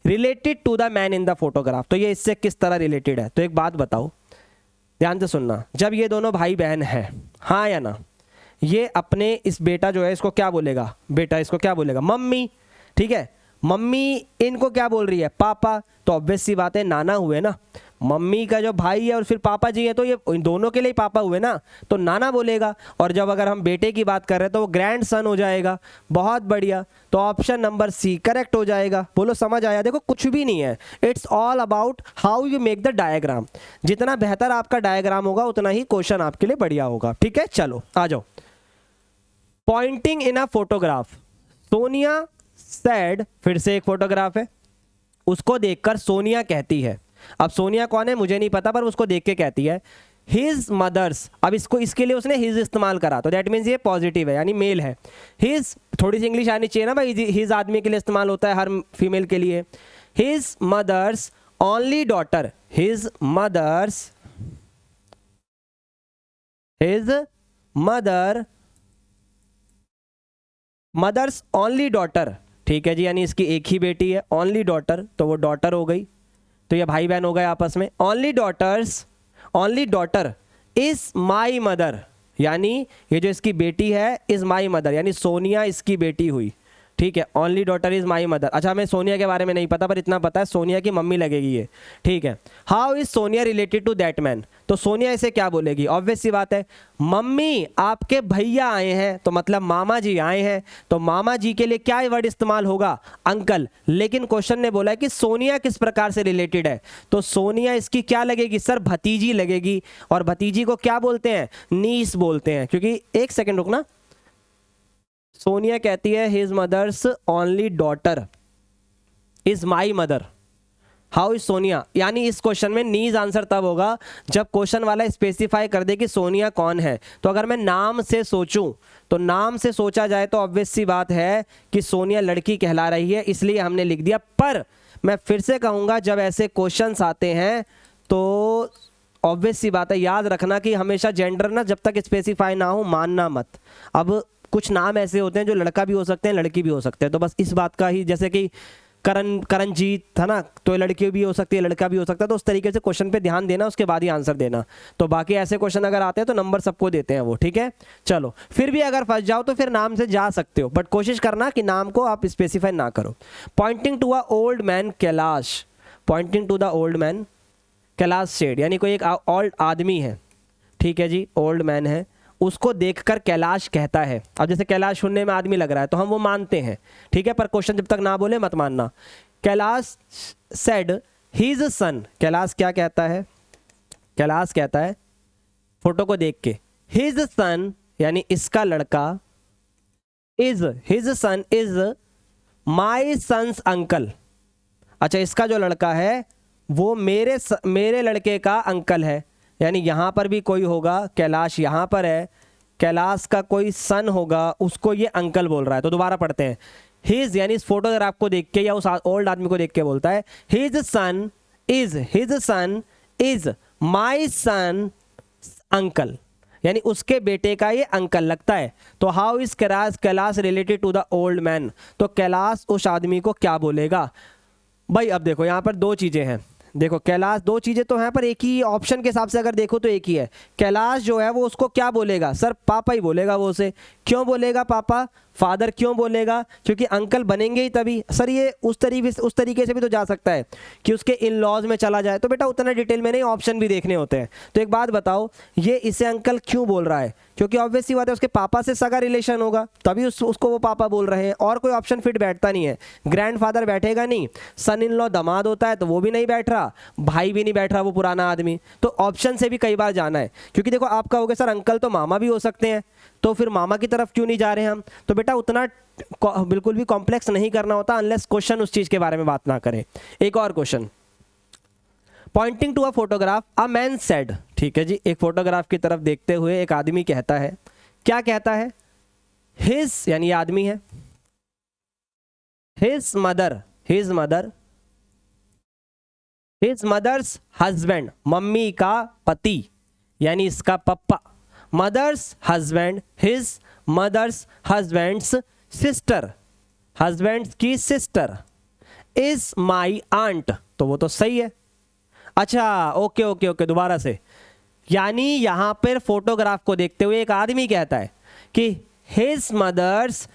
related to the man in the photograph, तो ये इससे किस तरह रिलेटेड है। तो एक बात बताओ, ध्यान से सुनना, जब ये दोनों भाई बहन हैं, हाँ या ना, ये अपने इस बेटा जो है इसको क्या बोलेगा, बेटा इसको क्या बोलेगा, मम्मी, ठीक है, मम्मी इनको क्या बोल रही है, पापा, तो ऑब्वियस सी बात है नाना हुए ना, मम्मी का जो भाई है और फिर पापा जी है, तो ये इन दोनों के लिए पापा हुए ना, तो नाना बोलेगा। और जब अगर हम बेटे की बात कर रहे हैं तो वो ग्रैंड सन हो जाएगा। बहुत बढ़िया, तो ऑप्शन नंबर सी करेक्ट हो जाएगा। बोलो समझ आया? देखो कुछ भी नहीं है, it's all about how you make the diagram. जितना बेहतर आपका डायग्राम होगा उतना ही क्वेश्चन आपके लिए बढ़िया होगा। ठीक है, चलो आ जाओ। Pointing in a photograph, Sonia sad, फिर से एक फोटोग्राफ है, उसको देखकर सोनिया कहती है, अब सोनिया कौन है मुझे नहीं पता, पर उसको देख के कहती है हिज मदर्स, अब इसको इसके लिए उसने हिज इस्तेमाल करा, तो दैट मीन्स ये पॉजिटिव है यानी मेल है। हिज, थोड़ी सी इंग्लिश आनी चाहिए ना भाई, हिज आदमी के लिए इस्तेमाल होता है, हर फीमेल के लिए। His mother's only daughter, his mother's, his mother's only daughter, ठीक है जी, यानी इसकी एक ही बेटी है, ओनली डॉटर, तो वो डॉटर हो गई, तो ये भाई बहन हो गए आपस में। Only daughter is my mother, यानी ये जो इसकी बेटी है इज माई मदर, यानी सोनिया इसकी बेटी हुई। ठीक है, only daughter is my mother. अच्छा, हमें सोनिया के बारे में नहीं पता, पर इतना पता है सोनिया की मम्मी लगेगी ये। ठीक है, how is Sonia related to that man, तो सोनिया इसे क्या बोलेगी, ऑब्वियस सी बात है, मम्मी आपके भैया आए हैं, तो मतलब मामा जी आए हैं, तो मामा जी के लिए क्या वर्ड इस्तेमाल होगा, अंकल। लेकिन क्वेश्चन ने बोला है कि सोनिया किस प्रकार से रिलेटेड है, तो सोनिया इसकी क्या लगेगी सर, भतीजी लगेगी, और भतीजी को क्या बोलते हैं, नीस बोलते हैं, क्योंकि एक सेकेंड रुकना, सोनिया कहती है his mother's only daughter is my mother, how is Sonia, यानी इस क्वेश्चन में नीज आंसर तब होगा जब क्वेश्चन वाला स्पेसिफाई कर दे कि सोनिया कौन है। तो अगर मैं नाम से सोचूं, तो नाम से सोचा जाए तो ऑब्वियस सी बात है कि सोनिया लड़की कहला रही है, इसलिए हमने लिख दिया। पर मैं फिर से कहूंगा, जब ऐसे क्वेश्चंस आते हैं तो ऑब्वियस सी बात है, याद रखना कि हमेशा जेंडर ना जब तक स्पेसिफाई ना हो मानना मत। अब कुछ नाम ऐसे होते हैं जो लड़का भी हो सकते हैं लड़की भी हो सकते हैं, तो बस इस बात का ही, जैसे कि करणजीत था ना, तो लड़की भी हो सकती है लड़का भी हो सकता है, तो उस तरीके से क्वेश्चन पे ध्यान देना, उसके बाद ही आंसर देना। तो बाकी ऐसे क्वेश्चन अगर आते हैं तो नंबर सबको देते हैं वो, ठीक है। चलो, फिर भी अगर फंस जाओ तो फिर नाम से जा सकते हो, बट कोशिश करना कि नाम को आप स्पेसिफाई ना करो। Pointing to a old man Kailash, pointing to the old man Kailash said, यानी कोई एक ओल्ड आदमी है, ठीक है जी, ओल्ड मैन है, उसको देखकर कैलाश कहता है। अब जैसे कैलाश सुनने में आदमी लग रहा है तो हम वो मानते हैं, ठीक है, पर क्वेश्चन जब तक ना बोले मत मानना। कैलाश सेड हीज सन, कैलाश क्या कहता है, कैलाश कहता है फोटो को देख के, हिज सन यानी इसका लड़का, is his son is my son's uncle. अच्छा, इसका जो लड़का है वो मेरे लड़के का अंकल है, यानी यहाँ पर भी कोई होगा, कैलाश यहाँ पर है, कैलाश का कोई सन होगा, उसको ये अंकल बोल रहा है। तो दोबारा पढ़ते हैं, हिज यानी इस फोटोग्राफ को देख के या उस ओल्ड आदमी को देख के बोलता है his son is my son uncle, यानी उसके बेटे का ये अंकल लगता है। तो how is Kailash related to the old man, तो कैलाश उस आदमी को क्या बोलेगा भाई। अब देखो यहाँ पर दो चीज़ें हैं, देखो कैलाश, दो चीज़ें तो हैं पर एक ही ऑप्शन के हिसाब से अगर देखो तो एक ही है। कैलाश जो है वो उसको क्या बोलेगा, सर पापा ही बोलेगा वो उसे। क्यों बोलेगा पापा, फादर क्यों बोलेगा, क्योंकि अंकल बनेंगे ही तभी। सर ये उस तरीके से भी तो जा सकता है कि उसके इन लॉज में चला जाए, तो बेटा उतना डिटेल में नहीं, ऑप्शन भी देखने होते हैं। तो एक बात बताओ, ये इसे अंकल क्यों बोल रहा है, क्योंकि ऑब्वियस सी बात है उसके पापा से सगा रिलेशन होगा, तभी उसको वो पापा बोल रहे हैं, और कोई ऑप्शन फिट बैठता नहीं है। ग्रैंडफादर बैठेगा नहीं, सन इन लॉ दामाद होता है तो वो भी नहीं बैठ रहा, भाई भी नहीं बैठ रहा वो पुराना आदमी, तो ऑप्शन से भी कई बार जाना है। क्योंकि देखो आप कहोगे सर अंकल तो मामा भी हो सकते हैं, तो फिर मामा की तरफ क्यों नहीं जा रहे हम, तो बेटा उतना बिल्कुल भी कॉम्प्लेक्स नहीं करना होता अनलेस क्वेश्चन उस चीज के बारे में बात ना करें। एक और question, pointing to a photograph a man said, ठीक है जी, एक फोटोग्राफ की तरफ देखते हुए एक आदमी कहता है, क्या कहता है, हिज यानी ये आदमी है, हिज मदर्स हस्बैंड, मम्मी का पति यानी इसका पप्पा, mother's husband, his mother's husband's sister, husband की सिस्टर, इज माई आंट, तो वो तो सही है। अच्छा ओके ओके ओके, दोबारा से, यानी यहां पर फोटोग्राफ को देखते हुए एक आदमी कहता है कि his mother's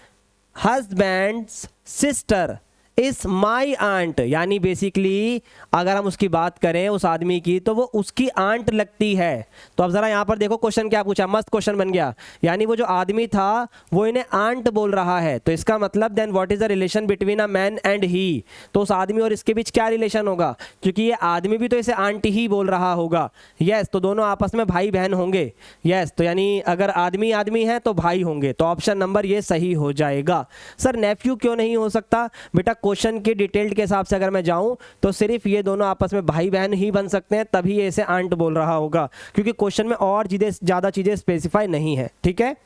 husband's sister is my aunt, यानी बेसिकली अगर हम उसकी बात करें उस आदमी की तो वो उसकी आंट लगती है। तो अब जरा यहां पर देखो क्वेश्चन क्या पूछा, मस्त क्वेश्चन बन गया, यानी वो जो आदमी था वो इन्हें आंट बोल रहा है, तो इसका मतलब then what is the relation between a man and he, तो उस आदमी और इसके बीच क्या रिलेशन होगा, क्योंकि ये आदमी भी तो इसे आंट ही बोल रहा होगा। यस, तो दोनों आपस में भाई बहन होंगे। यस, तो यानी अगर आदमी आदमी है तो भाई होंगे, तो ऑप्शन नंबर ये सही हो जाएगा। सर नेफ्यू क्यों नहीं हो सकता, बेटा क्वेश्चन के डिटेल्ड के हिसाब से अगर मैं जाऊं तो सिर्फ ये दोनों आपस में भाई बहन ही बन सकते हैं, तभी ये इसे आंट बोल रहा होगा, क्योंकि क्वेश्चन में और ज़्यादा चीज़ें स्पेसिफाई नहीं है। ठीक है,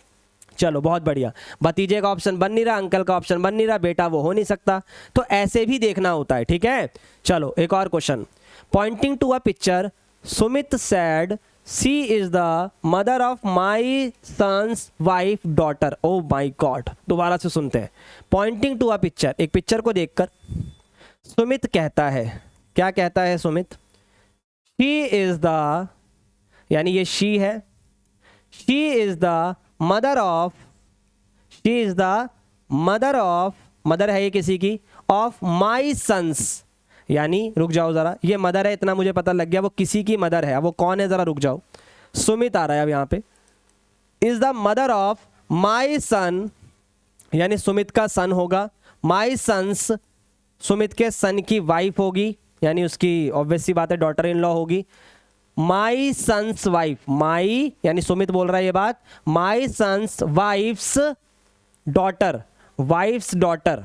चलो बहुत बढ़िया। भतीजे का ऑप्शन बन नहीं रहा, अंकल का ऑप्शन बन नहीं रहा, बेटा वो हो नहीं सकता, तो ऐसे भी देखना होता है। ठीक है, चलो एक और question, pointing to a picture Sumit said she is the mother of my son's wife daughter. Oh my god, दोबारा से सुनते हैं। पॉइंटिंग टू अ पिक्चर, एक पिक्चर को देखकर सुमित कहता है, क्या कहता है सुमित, शी इज द, यानी ये शी है, she is the mother of, she is the mother of, mother है ये किसी की, ऑफ माई सन्स, यानी रुक जाओ जरा, ये मदर है इतना मुझे पता लग गया, वो किसी की मदर है, अब वो कौन है जरा रुक जाओ, सुमित आ रहा है अब यहाँ पे, is the mother of my son, यानी सुमित का सन होगा, माई सन्स सुमित के सन की वाइफ होगी, यानी उसकी ऑब्वियस सी बात है डॉटर इन लॉ होगी, माई सन्स वाइफ, माई यानी सुमित बोल रहा है ये बात, my son's wife's daughter, wife's daughter.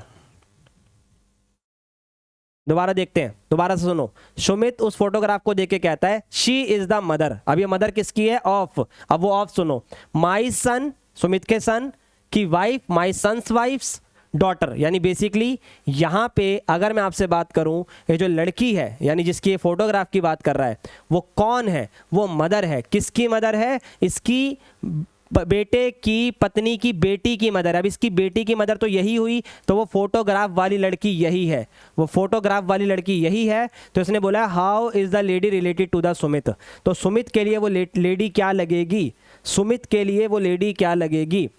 दोबारा देखते हैं, दोबारा से सुनो, सुमित उस फोटोग्राफ को देख के कहता है शी इज द मदर, अब ये मदर किसकी है, ऑफ, अब वो ऑफ सुनो, माई सन सुमित के सन की वाइफ, माई सन्स वाइफ्स डॉटर, यानी बेसिकली यहाँ पे अगर मैं आपसे बात करूँ, ये जो लड़की है यानी जिसकी ये फोटोग्राफ की बात कर रहा है वो कौन है, वो मदर है, किसकी मदर है, इसकी बेटे की पत्नी की बेटी की मदर। अब इसकी बेटी की मदर तो यही हुई, तो वो फोटोग्राफ वाली लड़की यही है, वो फोटोग्राफ वाली लड़की यही है। तो इसने बोला how is the lady related to the Sumit, तो सुमित के लिए वो लेडी क्या लगेगी, सुमित के लिए वो लेडी क्या लगेगी,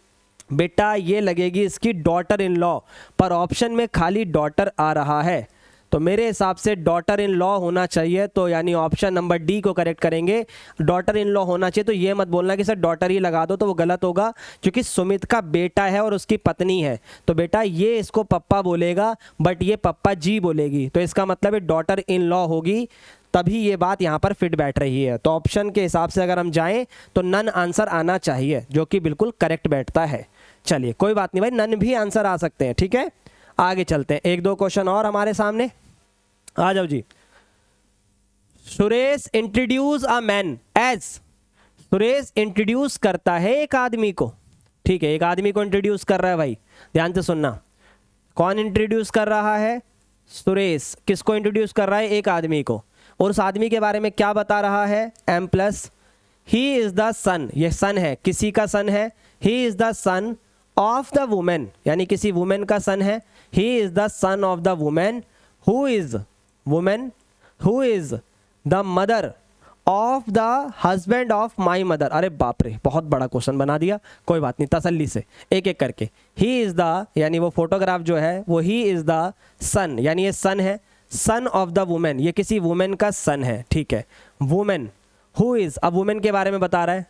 बेटा ये लगेगी इसकी डॉटर इन लॉ, पर ऑप्शन में खाली डॉटर आ रहा है, तो मेरे हिसाब से डॉटर इन लॉ होना चाहिए, तो यानी ऑप्शन नंबर डी को करेक्ट करेंगे। डॉटर इन लॉ होना चाहिए, तो ये मत बोलना कि सर डॉटर ही लगा दो, तो वो गलत होगा, क्योंकि सुमित का बेटा है और उसकी पत्नी है, तो बेटा ये इसको पप्पा बोलेगा बट ये पप्पा जी बोलेगी, तो इसका मतलब है डॉटर इन लॉ होगी, तभी ये बात यहाँ पर फिट बैठ रही है। तो ऑप्शन के हिसाब से अगर हम जाएं तो नन आंसर आना चाहिए, जो कि बिल्कुल करेक्ट बैठता है। चलिए कोई बात नहीं भाई, नन भी आंसर आ सकते हैं, ठीक है। आगे चलते हैं, एक दो क्वेश्चन और हमारे सामने, आ जाओ जी। Suresh introduce a man as, Suresh introduce करता है एक आदमी को, ठीक है, एक आदमी को इंट्रोड्यूस कर रहा है भाई, ध्यान से सुनना। कौन इंट्रोड्यूस कर रहा है? सुरेश। किसको इंट्रोड्यूस कर रहा है? एक आदमी को। और उस आदमी के बारे में क्या बता रहा है? M plus, he is the son, ये सन है, किसी का सन है, he is the son of the women, यानी किसी वुमेन का सन है, he is the son of the women who is, women who is the mother of the husband of my mother. अरे बाप रे, बहुत बड़ा क्वेश्चन बना दिया, कोई बात नहीं, तसल्ली से एक एक करके। ही इज द, यानी वो फोटोग्राफ जो है वो ही इज द सन, यानी ये सन है, सन ऑफ द वुमेन, ये किसी वुमेन का सन है, ठीक है। वुमेन हु इज, अब वुमेन के बारे में बता रहा है,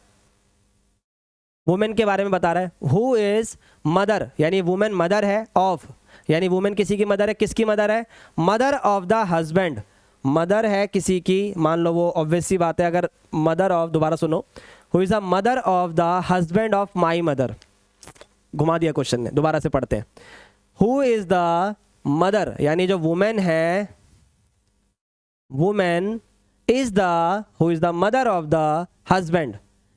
वुमेन के बारे में बता रहा है, हु इज मदर, यानी वुमेन मदर है, ऑफ, यानी वुमेन किसी की मदर है, किसकी मदर है? Mother of the husband, mother है किसी की, मान लो वो ऑब्वियस सी बात है, अगर मदर ऑफ, दोबारा सुनो, who is the mother of the husband of my mother, घुमा दिया क्वेश्चन ने, दोबारा से पढ़ते हैं। हु इज द मदर, यानी जो वुमेन है, women is the, who is the mother of the husband,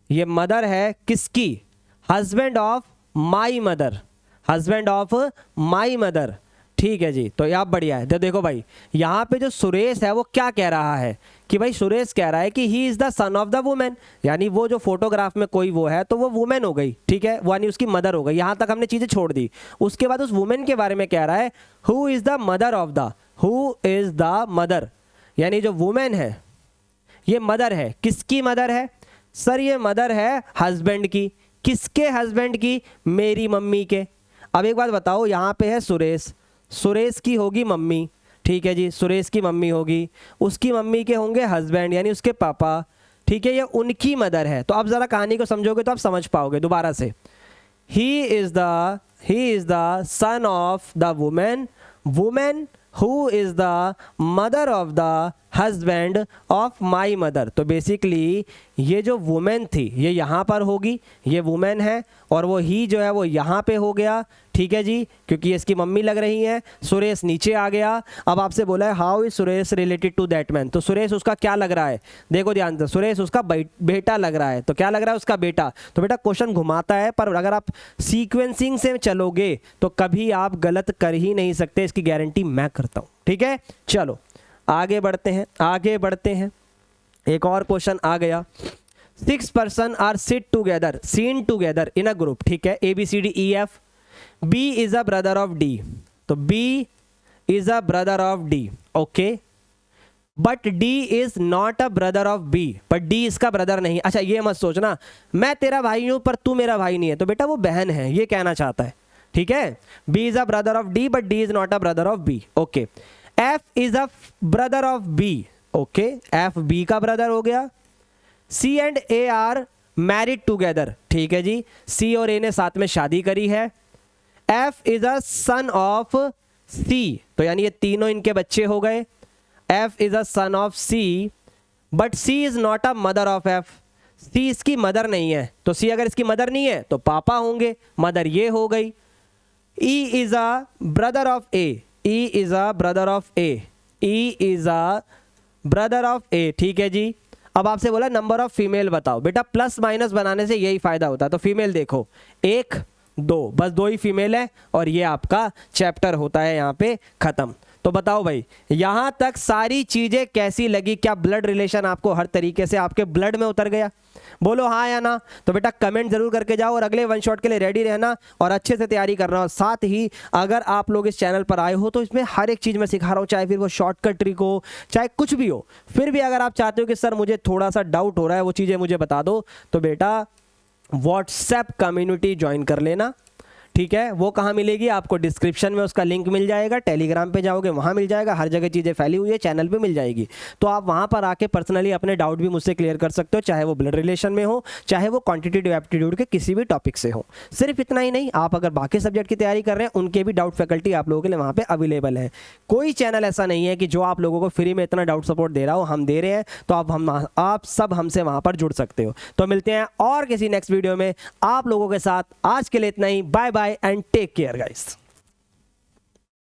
ये मदर है किसकी? Husband of my mother, husband of my mother, ठीक है जी। तो ये आप बढ़िया है। तो देखो भाई, यहाँ पे जो सुरेश है वो क्या कह रहा है कि भाई सुरेश कह रहा है कि ही is the son of the women, यानी वो जो फोटोग्राफ में कोई वो है तो वो वुमेन हो गई, ठीक है, वो यानी उसकी मदर हो गई। यहाँ तक हमने चीजें छोड़ दी। उसके बाद उस वुमेन के बारे में कह रहा है who is the mother of the, who is the mother, यानी जो वुमेन है ये मदर है, किसकी मदर है? सर ये मदर है हस्बैंड की, किसके हस्बैंड की? मेरी मम्मी के। अब एक बात बताओ, यहाँ पे है सुरेश, सुरेश की होगी मम्मी, ठीक है जी, सुरेश की मम्मी होगी, उसकी मम्मी के होंगे हस्बैंड यानी उसके पापा, ठीक है, ये उनकी मदर है। तो अब ज़रा कहानी को समझोगे तो आप समझ पाओगे। दोबारा से, he is the son of the women, women who is the mother of the husband of my mother. तो बेसिकली ये जो वुमेन थी ये यहाँ पर होगी, ये वुमेन है, और वो ही जो है वो यहाँ पे हो गया, ठीक है जी, क्योंकि इसकी मम्मी लग रही है। सुरेश नीचे आ गया। अब आपसे बोला है how is Suresh related to that man, तो सुरेश उसका क्या लग रहा है? देखो ध्यान से, सुरेश उसका बेटा लग रहा है। तो क्या लग रहा है? उसका बेटा। तो बेटा क्वेश्चन घुमाता है, पर अगर आप सीक्वेंसिंग से चलोगे तो कभी आप गलत कर ही नहीं सकते, इसकी गारंटी मैं करता हूँ, ठीक है। चलो आगे बढ़ते हैं, आगे बढ़ते हैं। एक और क्वेश्चन आ गया, 6 person are sit together, seen together in a group, ठीक है, ABCDEF, B is a brother of D, तो B is a brother of D, okay, but D is not a brother of B, but D इसका brother नहीं। अच्छा ये मत सोचना मैं तेरा भाई हूं पर तू मेरा भाई नहीं है, तो बेटा वो बहन है, ये कहना चाहता है, ठीक है। B is a brother of D but D is not a brother of B, okay. F is a brother of B, okay, F B का ब्रदर हो गया। C and A are married together, ठीक है जी, C और A ने साथ में शादी करी है। F is a son of C, तो यानी ये तीनों इनके बच्चे हो गए। F is a son of C but C is not a mother of F, C इसकी मदर नहीं है, तो C अगर इसकी मदर नहीं है तो पापा होंगे, मदर ये हो गई। E is a brother of A, E is a brother of A, E is a brother of A, ठीक है जी। अब आपसे बोला नंबर ऑफ फीमेल बताओ, बेटा प्लस माइनस बनाने से यही फायदा होता है। तो फीमेल देखो 1 2, बस 2 ही फीमेल है और ये आपका चैप्टर होता है यहाँ पे खत्म। तो बताओ भाई यहाँ तक सारी चीजें कैसी लगी? क्या ब्लड रिलेशन आपको हर तरीके से आपके ब्लड में उतर गया? बोलो हाँ या ना। तो बेटा कमेंट जरूर करके जाओ और अगले वन शॉट के लिए रेडी रहना और अच्छे से तैयारी करना। और साथ ही अगर आप लोग इस चैनल पर आए हो तो इसमें हर एक चीज़ मैं सिखा रहा हूँ, चाहे फिर वो शॉर्टकट ट्रिक हो, चाहे कुछ भी हो। फिर भी अगर आप चाहते हो कि सर मुझे थोड़ा सा डाउट हो रहा है, वो चीज़ें मुझे बता दो, तो बेटा व्हाट्सएप कम्युनिटी ज्वाइन कर लेना, ठीक है। वो कहाँ मिलेगी आपको? डिस्क्रिप्शन में उसका लिंक मिल जाएगा, टेलीग्राम पे जाओगे वहाँ मिल जाएगा, हर जगह चीज़ें फैली हुई है, चैनल पे मिल जाएगी। तो आप वहाँ पर आके पर्सनली अपने डाउट भी मुझसे क्लियर कर सकते हो, चाहे वो ब्लड रिलेशन में हो, चाहे वो क्वांटिटेटिव एप्टीट्यूड के किसी भी टॉपिक से हो। सिर्फ इतना ही नहीं, आप अगर बाकी सब्जेक्ट की तैयारी कर रहे हैं उनके भी डाउट फैकल्टी आप लोगों के लिए वहाँ पे अवेलेबल है। कोई चैनल ऐसा नहीं है कि जो आप लोगों को फ्री में इतना डाउट सपोर्ट दे रहा हो, हम दे रहे हैं, तो आप सब हमसे वहाँ पर जुड़ सकते हो। तो मिलते हैं और किसी नेक्स्ट वीडियो में आप लोगों के साथ। आज के लिए इतना ही, bye bye and take care guys.